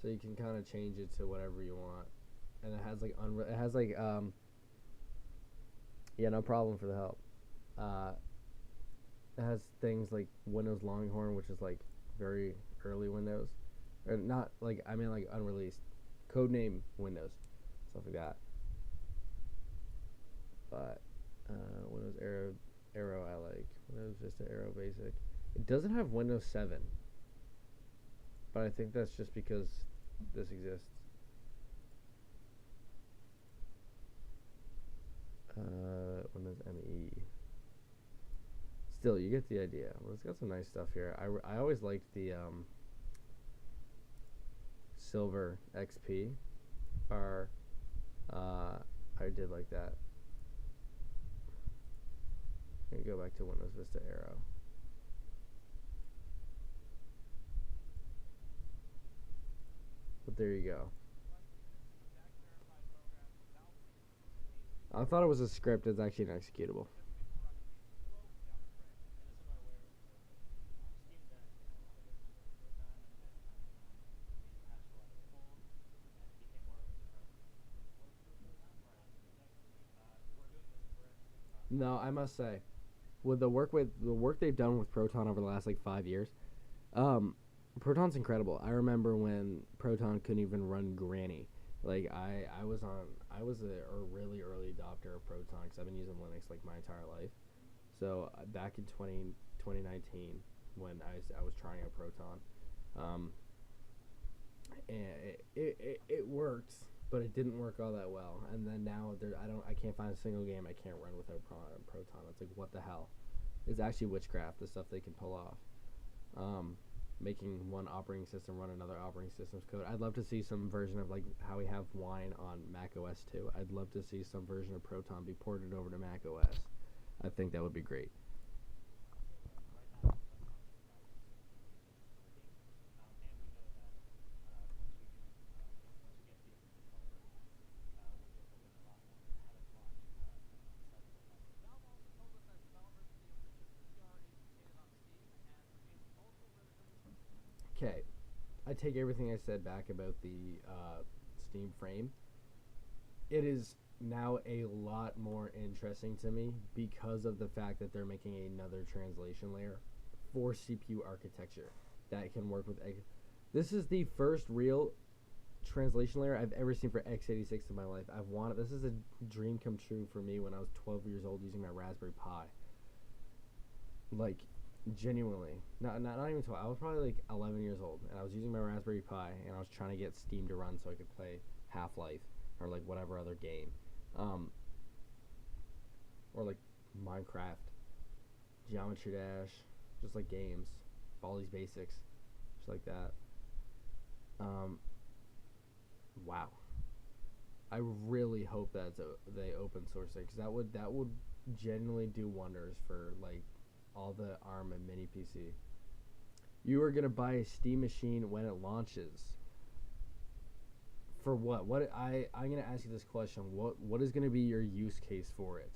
So you can kind of change it to whatever you want, and it has like yeah, no problem for the help. It has things like Windows Longhorn, which is like very early Windows, or not like I mean like unreleased, codename Windows, stuff like that. But Windows Aero I like. Windows Vista Aero Basic. It doesn't have Windows 7, but I think that's just because this exists. Windows ME. Still, you get the idea. Well, it's got some nice stuff here. I always liked the Silver XP bar. I did like that. I'm gonna go back to Windows Vista Aero. But there you go. I thought it was a script. It's actually an executable. No, I must say, with the work they've done with Proton over the last like 5 years, Proton's incredible. I remember when Proton couldn't even run Granny. Like I was a really early adopter of Proton because I've been using Linux like my entire life. So back in 2019 when I was trying out Proton, and it worked, but it didn't work all that well. And then now I can't find a single game I can't run without Proton. It's like what the hell? It's actually witchcraft, the stuff they can pull off. making one operating system run another operating system's code. I'd love to see some version of like how we have Wine on Mac OS 2. I'd love to see some version of Proton be ported over to Mac OS. I think that would be great. Okay, I take everything I said back about the Steam frame. It is now a lot more interesting to me because of the fact that they're making another translation layer for CPU architecture that can work with This is the first real translation layer I've ever seen for x86 in my life. This is a dream come true for me when I was 12 years old using my Raspberry Pi. Like, genuinely, not even 12. I was probably like 11 years old, and I was using my Raspberry Pi, and I was trying to get Steam to run so I could play Half-Life or like whatever other game, or like Minecraft, Geometry Dash, just like games, Baldi's Basics, just like that. Wow, I really hope that they open source it, because that would genuinely do wonders for like all the ARM and mini PC. You are gonna buy a Steam machine when it launches. For what? I'm gonna ask you this question. What is gonna be your use case for it?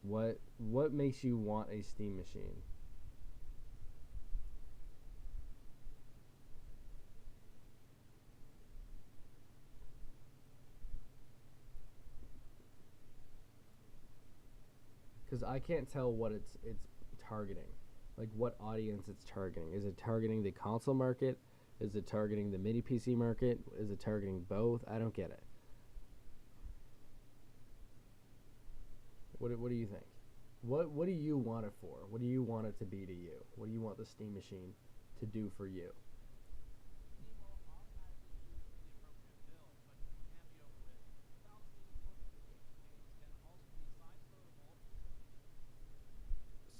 What makes you want a Steam machine? Because I can't tell what it's targeting, like what audience it's targeting. Is it targeting the console market? Is it targeting the mini PC market? Is it targeting both? I don't get it. What do you think? What do you want it for? What do you want it to be to you? What do you want the Steam machine to do for you?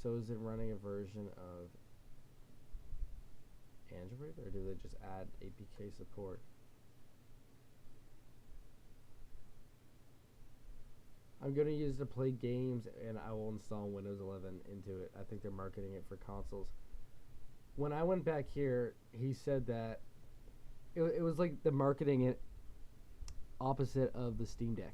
So is it running a version of Android, or do they just add APK support? I'm going to use it to play games, and I will install Windows 11 into it. I think they're marketing it for consoles. When I went back here, he said that it was like the marketing opposite of the Steam Deck.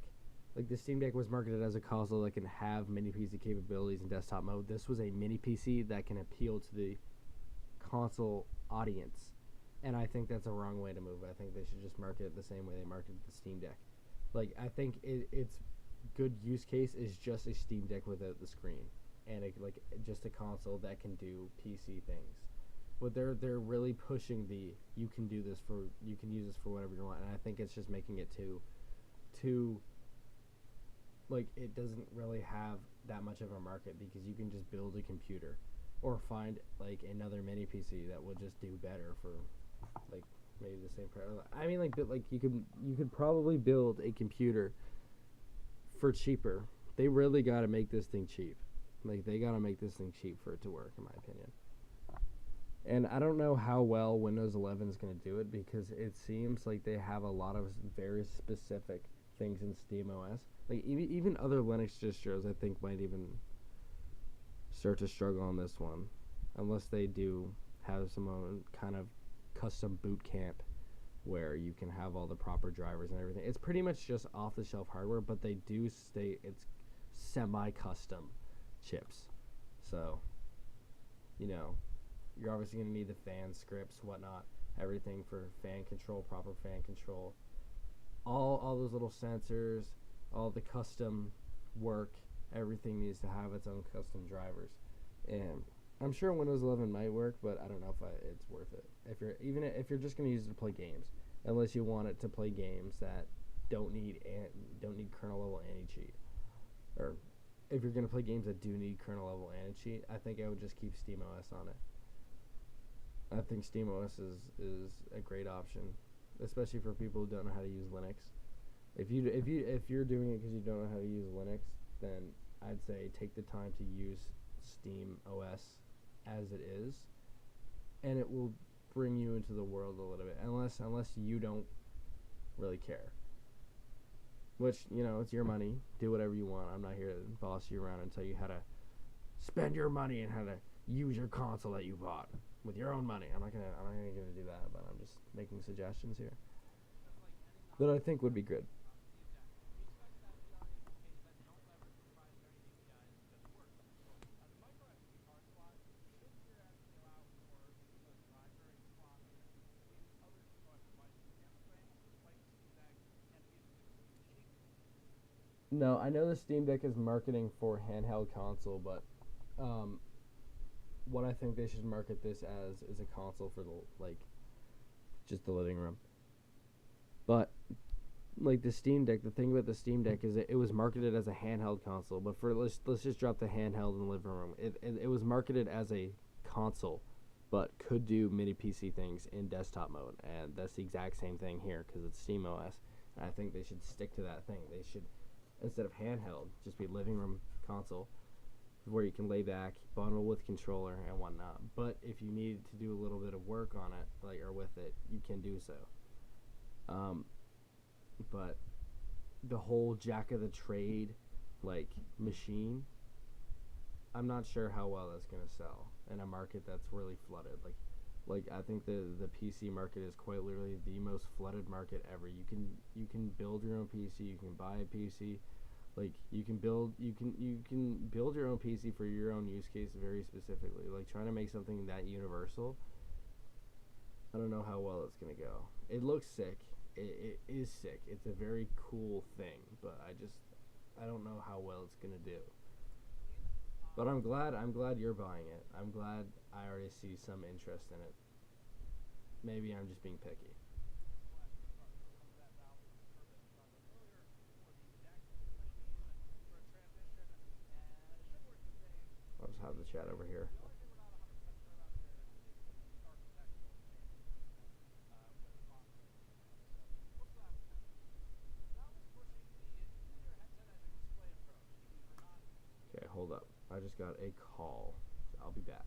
Like, the Steam Deck was marketed as a console that can have mini PC capabilities in desktop mode. This was a mini PC that can appeal to the console audience. And I think that's a wrong way to move. I think they should just market it the same way they marketed the Steam Deck. Like, I think its good use case is just a Steam Deck without the screen. And, just a console that can do PC things. But they're really pushing you can use this for whatever you want. And I think it's just making it too like, it doesn't really have that much of a market, because you can just build a computer or find like another mini PC that will just do better for like maybe the same price. I mean, like you could probably build a computer for cheaper. They really got to make this thing cheap. Like, they got to make this thing cheap for it to work, in my opinion. And I don't know how well Windows 11 is going to do it, because it seems like they have a lot of very specific things in SteamOS. Like, even other Linux distros, I think, might even start to struggle on this one, unless they do have some kind of custom boot camp where you can have all the proper drivers and everything. It's pretty much just off-the-shelf hardware, but they do state it's semi-custom chips. So, you're obviously going to need the fan scripts, whatnot, everything for fan control, proper fan control. All those little sensors, all the custom work, everything needs to have its own custom drivers. And I'm sure Windows 11 might work, but I don't know if it's worth it. If you're just going to use it to play games, unless you want it to play games that don't need kernel level anti-cheat, or if you're going to play games that do need kernel level anti-cheat, I think I would just keep SteamOS on it. I think SteamOS is a great option, especially for people who don't know how to use Linux. If you're doing it because you don't know how to use Linux, then I'd say take the time to use SteamOS as it is, and it will bring you into the world a little bit, unless you don't really care. Which, it's your money. Do whatever you want. I'm not here to boss you around and tell you how to spend your money and how to use your console that you bought with your own money. I'm not gonna do that, but I'm just making suggestions here that I think would be good. No, I know the Steam Deck is marketing for handheld console, but what I think they should market this as is a console for just the living room. But like the Steam Deck, the thing about the Steam Deck is it was marketed as a handheld console, but let's just drop the handheld in the living room. It was marketed as a console, but could do mini PC things in desktop mode, and that's the exact same thing here because it's SteamOS. And I think they should stick to that thing. They should, instead of handheld, just be living room console, where you can lay back, bundle with controller and whatnot. But if you need to do a little bit of work on it, or with it, you can do so. But the whole jack of the trade, machine, I'm not sure how well that's gonna sell in a market that's really flooded. Like I think the PC market is quite literally the most flooded market ever. You can build your own PC. You can buy a PC. You can build your own PC for your own use case very specifically. Trying to make something that universal, I don't know how well it's gonna go. It looks sick. It is sick. It's a very cool thing, but I don't know how well it's gonna do. But I'm glad you're buying it. I'm glad I already see some interest in it. Maybe I'm just being picky. I'll just have the chat over here. Okay, hold up. I just got a call. I'll be back.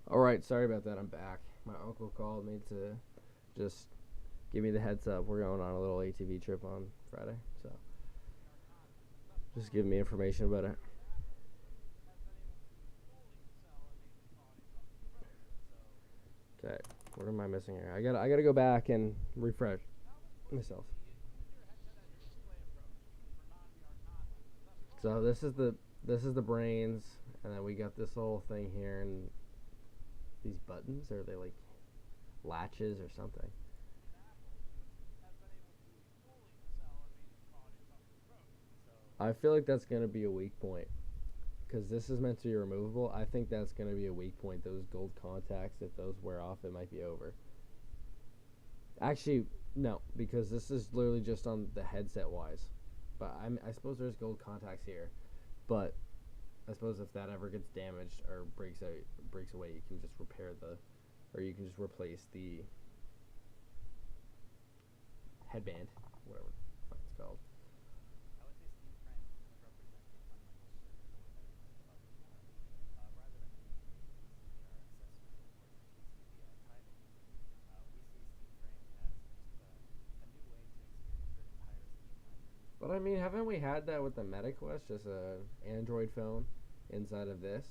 All right, sorry about that. I'm back. My uncle called me to just give me the heads up. We're going on a little ATV trip on Friday, so just giving me information about it. Okay, what am I missing here? I gotta go back and refresh myself. So this is the brains, and then we got this little thing here, and these buttons, are they like latches or something? I feel like that's gonna be a weak point because this is meant to be removable. I think that's gonna be a weak point. Those gold contacts, if those wear off, it might be over. Actually, no, because this is literally just on the headset wise. But I suppose there's gold contacts here, but I suppose if that ever gets damaged or breaks away, you can just repair or you can just replace the headband, whatever the fuck it's called. But I mean, haven't we had that with the MetaQuest, just a Android phone inside of this?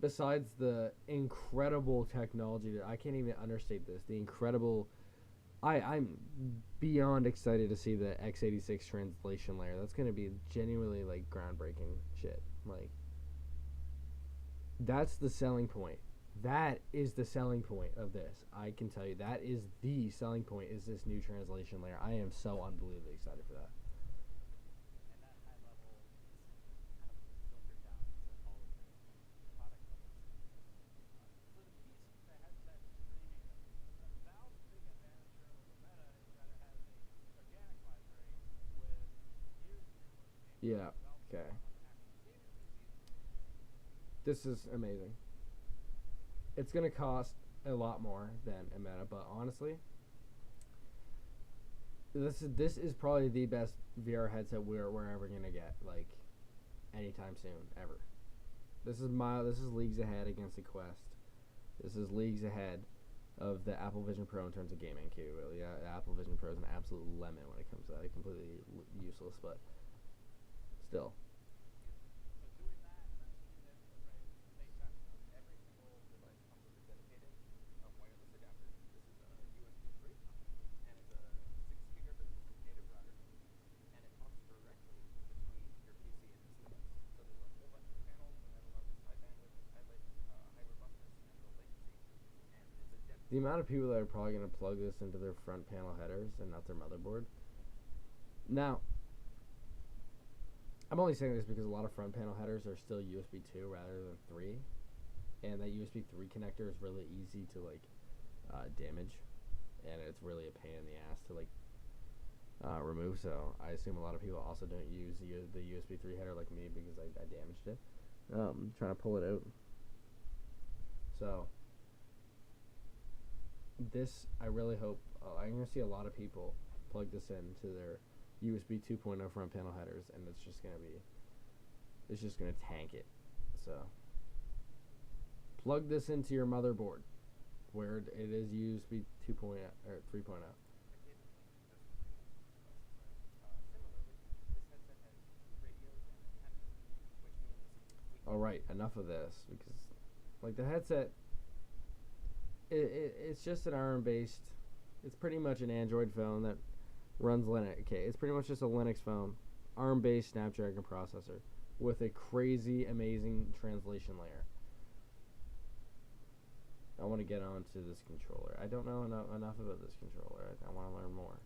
Besides the incredible technology that I can't even understate this, the incredible. I'm beyond excited to see the x86 translation layer. That's gonna be genuinely like groundbreaking shit. Like, that's the selling point. That is the selling point of this. I can tell you that is the selling point. Is this new translation layer? I am so unbelievably excited for that. Yeah. Okay. This is amazing. It's gonna cost a lot more than a Meta, but honestly, this is probably the best VR headset we're ever gonna get, like, anytime soon, ever. This is leagues ahead against the Quest. This is leagues ahead of the Apple Vision Pro in terms of gaming capability. The Apple Vision Pro is an absolute lemon when it comes to that. It's completely useless, but still. The amount of people that are probably going to plug this into their front panel headers and not their motherboard. Now, I'm only saying this because a lot of front panel headers are still USB 2 rather than 3. And that USB 3 connector is really easy to, like, damage. And it's really a pain in the ass to, like, remove. So I assume a lot of people also don't use the USB 3 header like me because I damaged it. Trying to pull it out. So this, I really hope, I'm going to see a lot of people plug this into their USB 2.0 front panel headers, and it's just going to tank it. So plug this into your motherboard where it is USB 2.0 or 3.0. All right, enough of this, because like the headset, it's just an ARM-based. It's pretty much an Android phone that runs Linux. Okay, it's pretty much just a Linux phone, ARM-based Snapdragon processor with a crazy, amazing translation layer. I want to get onto this controller. I don't know enough about this controller. I want to learn more.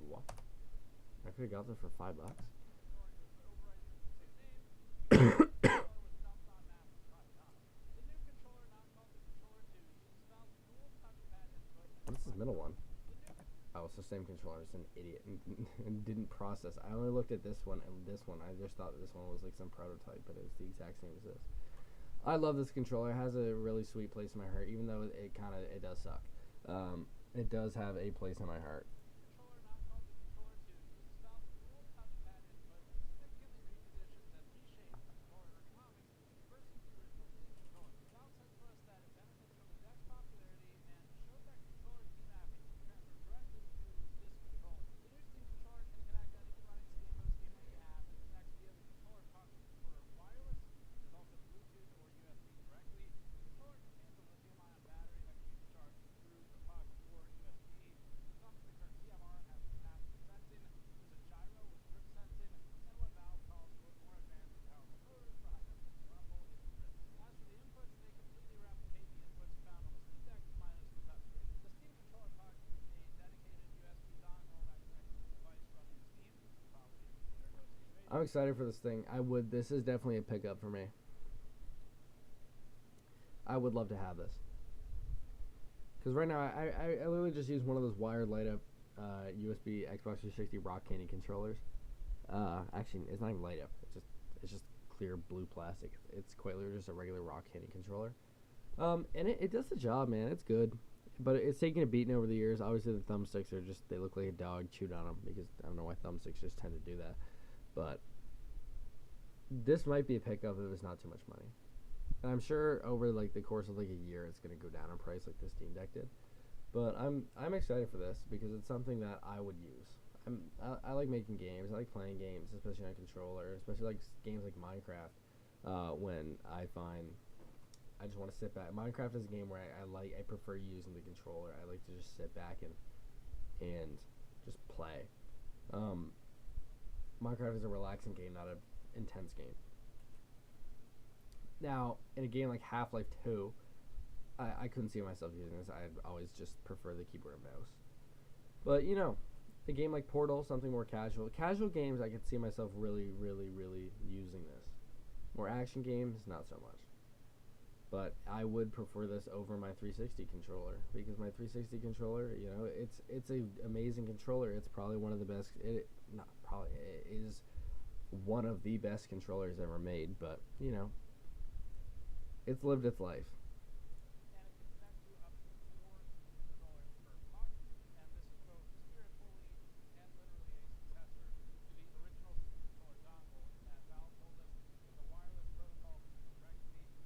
What? I could have got this for $5. What's this middle one? Oh, it's the same controller. It's an idiot and didn't process. I only looked at this one and this one. I just thought this one was like some prototype, but it's the exact same as this. I love this controller. It has a really sweet place in my heart, even though it does suck. It does have a place in my heart. I'm excited for this thing. This is definitely a pickup for me. I would love to have this. Because right now, I literally just use one of those wired light up USB Xbox 360 Rock Candy controllers. Actually, it's not even light up. It's just clear blue plastic. It's quite literally just a regular Rock Candy controller. And it does the job, man. It's good. But it's taken a beating over the years. Obviously, the thumbsticks are just, they look like a dog chewed on them. Because I don't know why thumbsticks just tend to do that. But this might be a pickup if it's not too much money. And I'm sure over like the course of like a year, it's gonna go down in price like the Steam Deck did. But I'm excited for this because it's something that I would use. I like making games. I like playing games, especially on a controller, especially like games like Minecraft. When I find I just want to sit back. Minecraft is a game where I prefer using the controller. I like to just sit back and just play. Minecraft is a relaxing game, not an intense game. Now, in a game like Half-Life 2, I couldn't see myself using this. I'd always just prefer the keyboard and mouse. But, you know, a game like Portal, something more casual. Casual games, I could see myself really, really, really using this. More action games, not so much. But I would prefer this over my 360 controller. Because my 360 controller, you know, it's an amazing controller. It's probably one of the best, it is one of the best controllers ever made. But, you know, it's lived its life. And it can connect to up to 4 controllers per puck, and this is both spiritually and literally a successor to the original Steam controller dongle, and Valve told us that the wireless protocol can be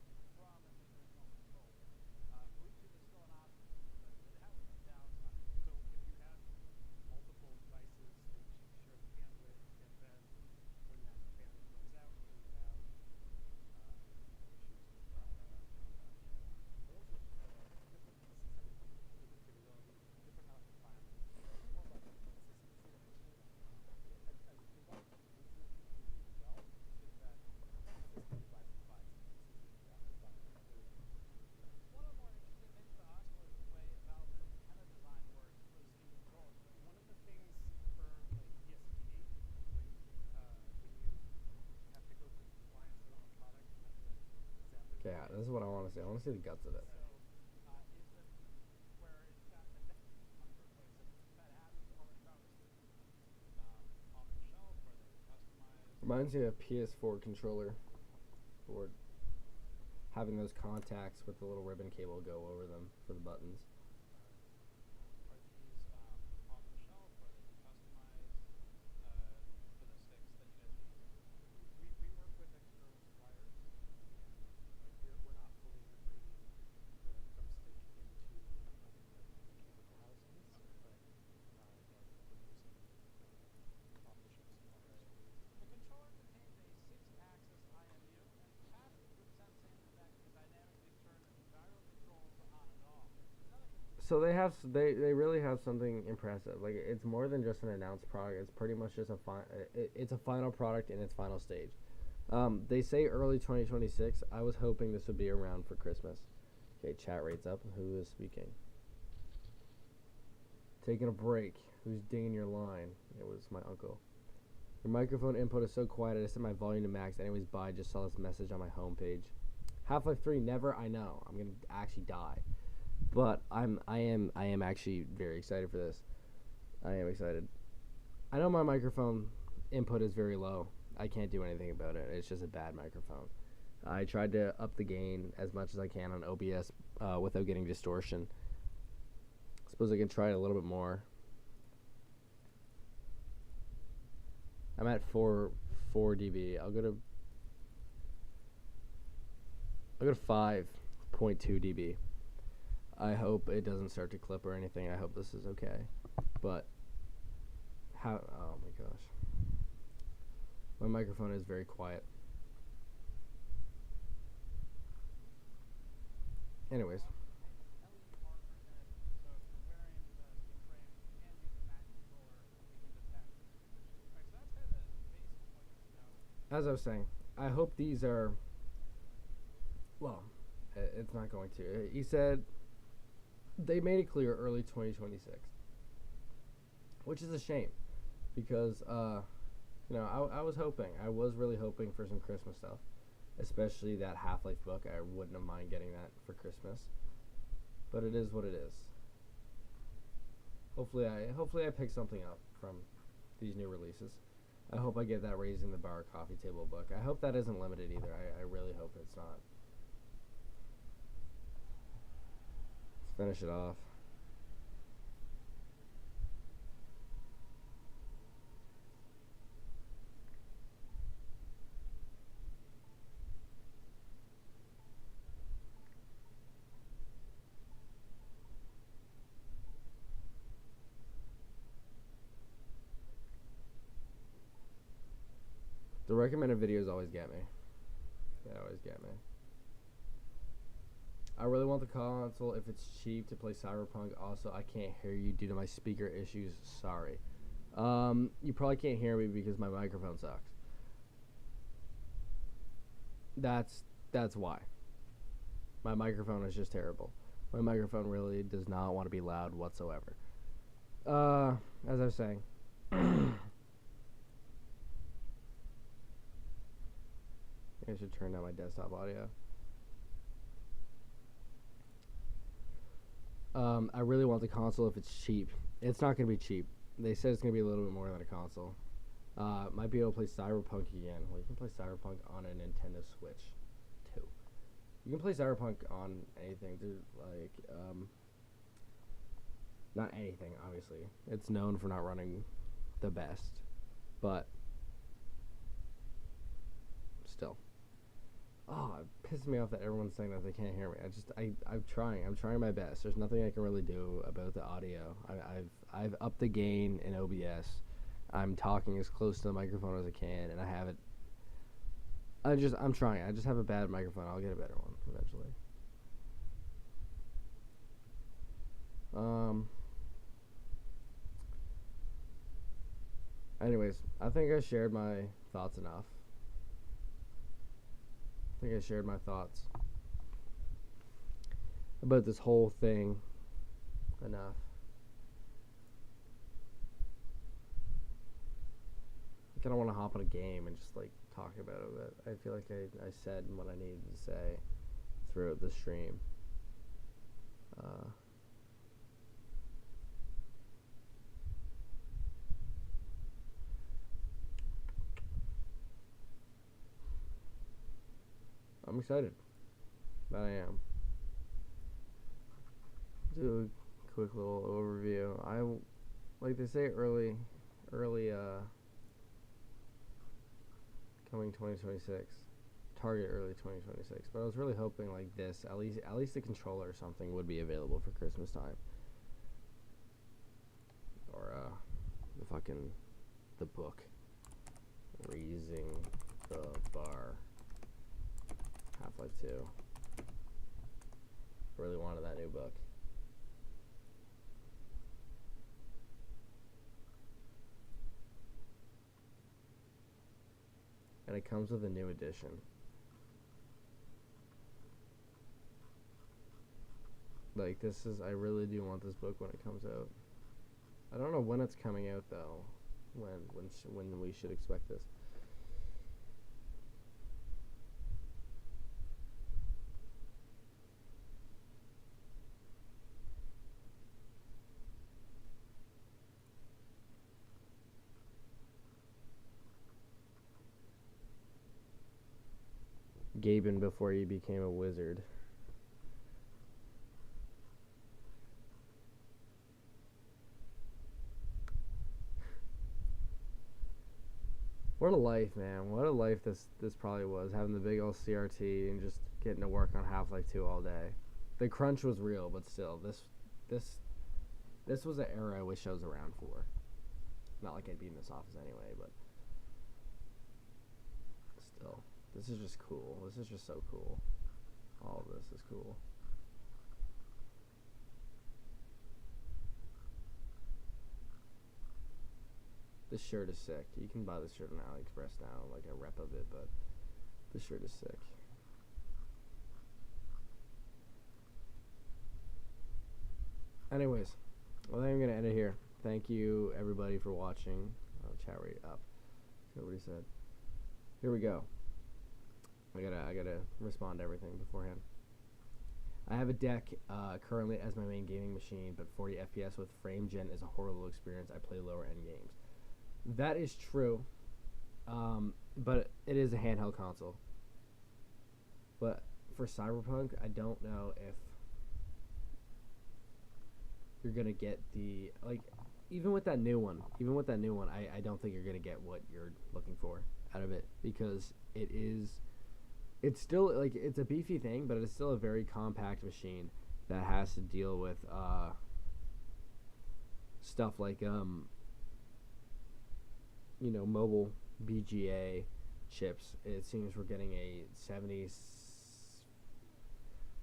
directly from the original controller. Bluetooth is still an option, but it has some downsides. So if you had multiple devices, they share the bandwidth, and then when that bandwidth runs out, you would have issues with but also different pieces having different capabilities, different environments. It's more about consistency than anything. As involved with Bluetooth as well, it's just that consistent device provides consistent environment. One of the more interesting things to us was the way Valve's antenna design works for the Steam controller. One of the things for like ESD, when you have to go through compliance on a product, you have to zap it. Okay, this is what I want to see. I want to see the guts of it. So, is that where it's got a deck microphone, so that happens already found this off the shelf, where they customize. Reminds me of a PS4 controller for having those contacts with the little ribbon cable go over them for the buttons. Are these off the shelf, or they customize for the sticks that you guys use? We work with external suppliers, and we're not fully integrating the thumbstick into the mechanical housings, but we're using off-the-shelf suppliers. The controller contains a 6-axis IMU and passive grip sensing that can dynamically turn gyro controls on and off. So they really have something impressive. Like, it's more than just an announced product. It's pretty much just it's a final product in its final stage. They say early 2026. I was hoping this would be around for Christmas. Okay, chat rates up. Who is speaking? Taking a break. Who's dinging your line? It was my uncle. Your microphone input is so quiet. I set my volume to max. Anyways, bye. Just saw this message on my homepage. Half-Life 3, never. I know. I'm gonna actually die. But I am actually very excited for this. I am excited. I know my microphone input is very low. I can't do anything about it. It's just a bad microphone. I tried to up the gain as much as I can on OBS without getting distortion. Suppose I can try it a little bit more. I'm at 4 dB. I'll go to 5.2 dB. I hope it doesn't start to clip or anything. I hope this is okay. But oh my gosh. My microphone is very quiet. Anyways. As I was saying, I hope these are, well, it's not going to. He said they made it clear early 2026, which is a shame because You know, I was hoping. I was really hoping for some Christmas stuff. Especially that Half-Life book. I wouldn't have mind getting that for Christmas. But it is what it is. Hopefully I pick something up from these new releases. I hope I get that Raising the Bar coffee table book. I hope that isn't limited either. I really hope it's not. Let's finish it off. The recommended videos always get me. They always get me. I really want the console if it's cheap to play Cyberpunk. Also, I can't hear you due to my speaker issues. Sorry. You probably can't hear me because my microphone sucks. That's why. My microphone is just terrible. My microphone really does not want to be loud whatsoever. As I was saying. I should turn down my desktop audio. I really want the console if it's cheap. It's not going to be cheap. They said it's going to be a little bit more than a console. Might be able to play Cyberpunk again. Well, you can play Cyberpunk on a Nintendo Switch, too. You can play Cyberpunk on anything. There's like, not anything, obviously. It's known for not running the best, but still. Oh, it pisses me off that everyone's saying that they can't hear me. I'm trying my best. There's nothing I can really do about the audio. I've upped the gain in OBS. I'm talking as close to the microphone as I can, and I have it. I'm trying. I just have a bad microphone. I'll get a better one eventually. Anyways, I think I shared my thoughts enough. I think I shared my thoughts about this whole thing enough. I kind of want to hop on a game and just like talk about it, but I feel like I said what I needed to say throughout the stream. I'm excited. That I am. Do a quick little overview. Like they say, early, coming 2026. Target early 2026. But I was really hoping like this, at least the controller or something would be available for Christmas time. Or the book. Raising the Bar. Half-Life 2. Really wanted that new book. And it comes with a new edition. Like I really do want this book when it comes out. I don't know when it's coming out though. When we should expect this. Gaben before he became a wizard. What a life, man. What a life this probably was. Having the big old CRT and just getting to work on Half-Life 2 all day. The crunch was real, but still, this was an era I wish I was around for. Not like I'd be in this office anyway, but still. This is just cool. This is just so cool. All of this is cool. This shirt is sick. You can buy this shirt on AliExpress now, like a rep of it, but this shirt is sick. Anyways, well, I think I'm going to end it here. Thank you, everybody, for watching. I'll chat right up. see what he said. Here we go. I gotta respond to everything beforehand. I have a deck currently as my main gaming machine, but 40 FPS with frame gen is a horrible experience. I play lower end games. That is true, but it is a handheld console. But for Cyberpunk, I don't know if you're gonna get the even with that new one, I don't think you're gonna get what you're looking for out of it, because it's still it's a beefy thing, but it's still a very compact machine that has to deal with stuff like mobile BGA chips. It seems we're getting a 70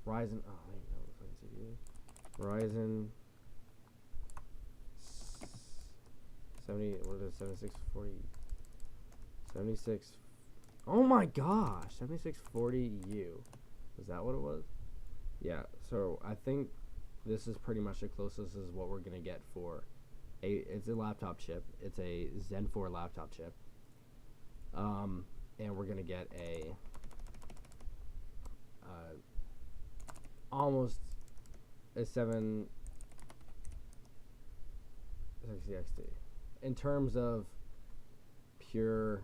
Ryzen. Oh, I don't even know what the fucking CPU is. Ryzen 70. What is it? 7640. 76. Oh my gosh, 7640U. Is that what it was? Yeah. So I think this is pretty much the closest as what we're gonna get for it's a laptop chip. It's a Zen 4 laptop chip. And we're gonna get a almost a 760 XT in terms of pure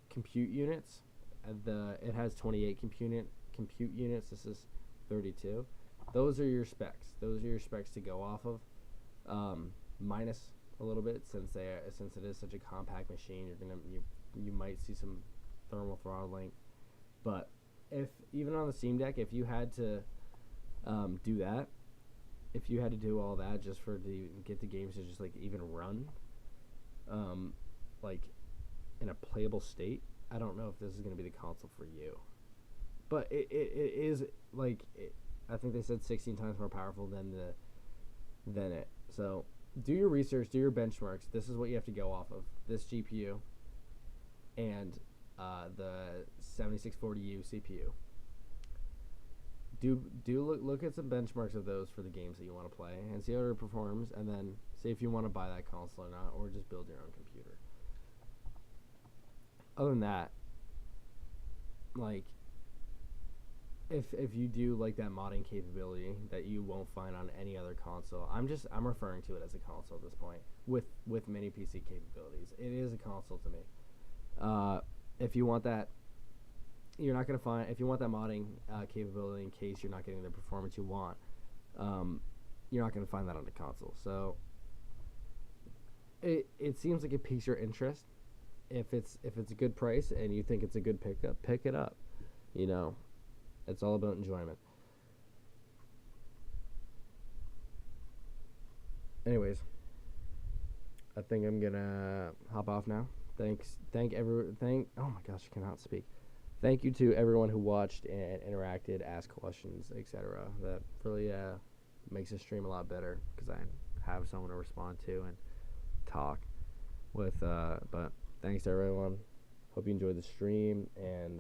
compute units. It has 28 compute units. This is 32. Those are your specs. Those are your specs to go off of. Minus a little bit since it is such a compact machine. You might see some thermal throttling, but if even on the Steam Deck, if you had to do that, if you had to do all that just get the games to just even run, in a playable state, I don't know if this is going to be the console for you. But it is I think they said 16 times more powerful than it. So do your research, do your benchmarks. This is what you have to go off of. This GPU and the 7640U CPU. Do look at some benchmarks of those for the games that you want to play and see how it performs, and then see if you want to buy that console or not, or just build your own computer. Other than that, if you do that modding capability that you won't find on any other console, I'm referring to it as a console at this point with mini PC capabilities. It is a console to me. If you want that, you're not gonna find. If you want that modding capability, in case you're not getting the performance you want, you're not gonna find that on the console. So it seems like it piques your interest. If it's a good price and you think it's a good pickup, pick it up. It's all about enjoyment. Anyways, I think I'm gonna hop off now. Oh my gosh, I cannot speak. Thank you to everyone who watched and interacted, asked questions, etc. That really makes the stream a lot better because I have someone to respond to and talk with. But thanks to everyone. Hope you enjoyed the stream, and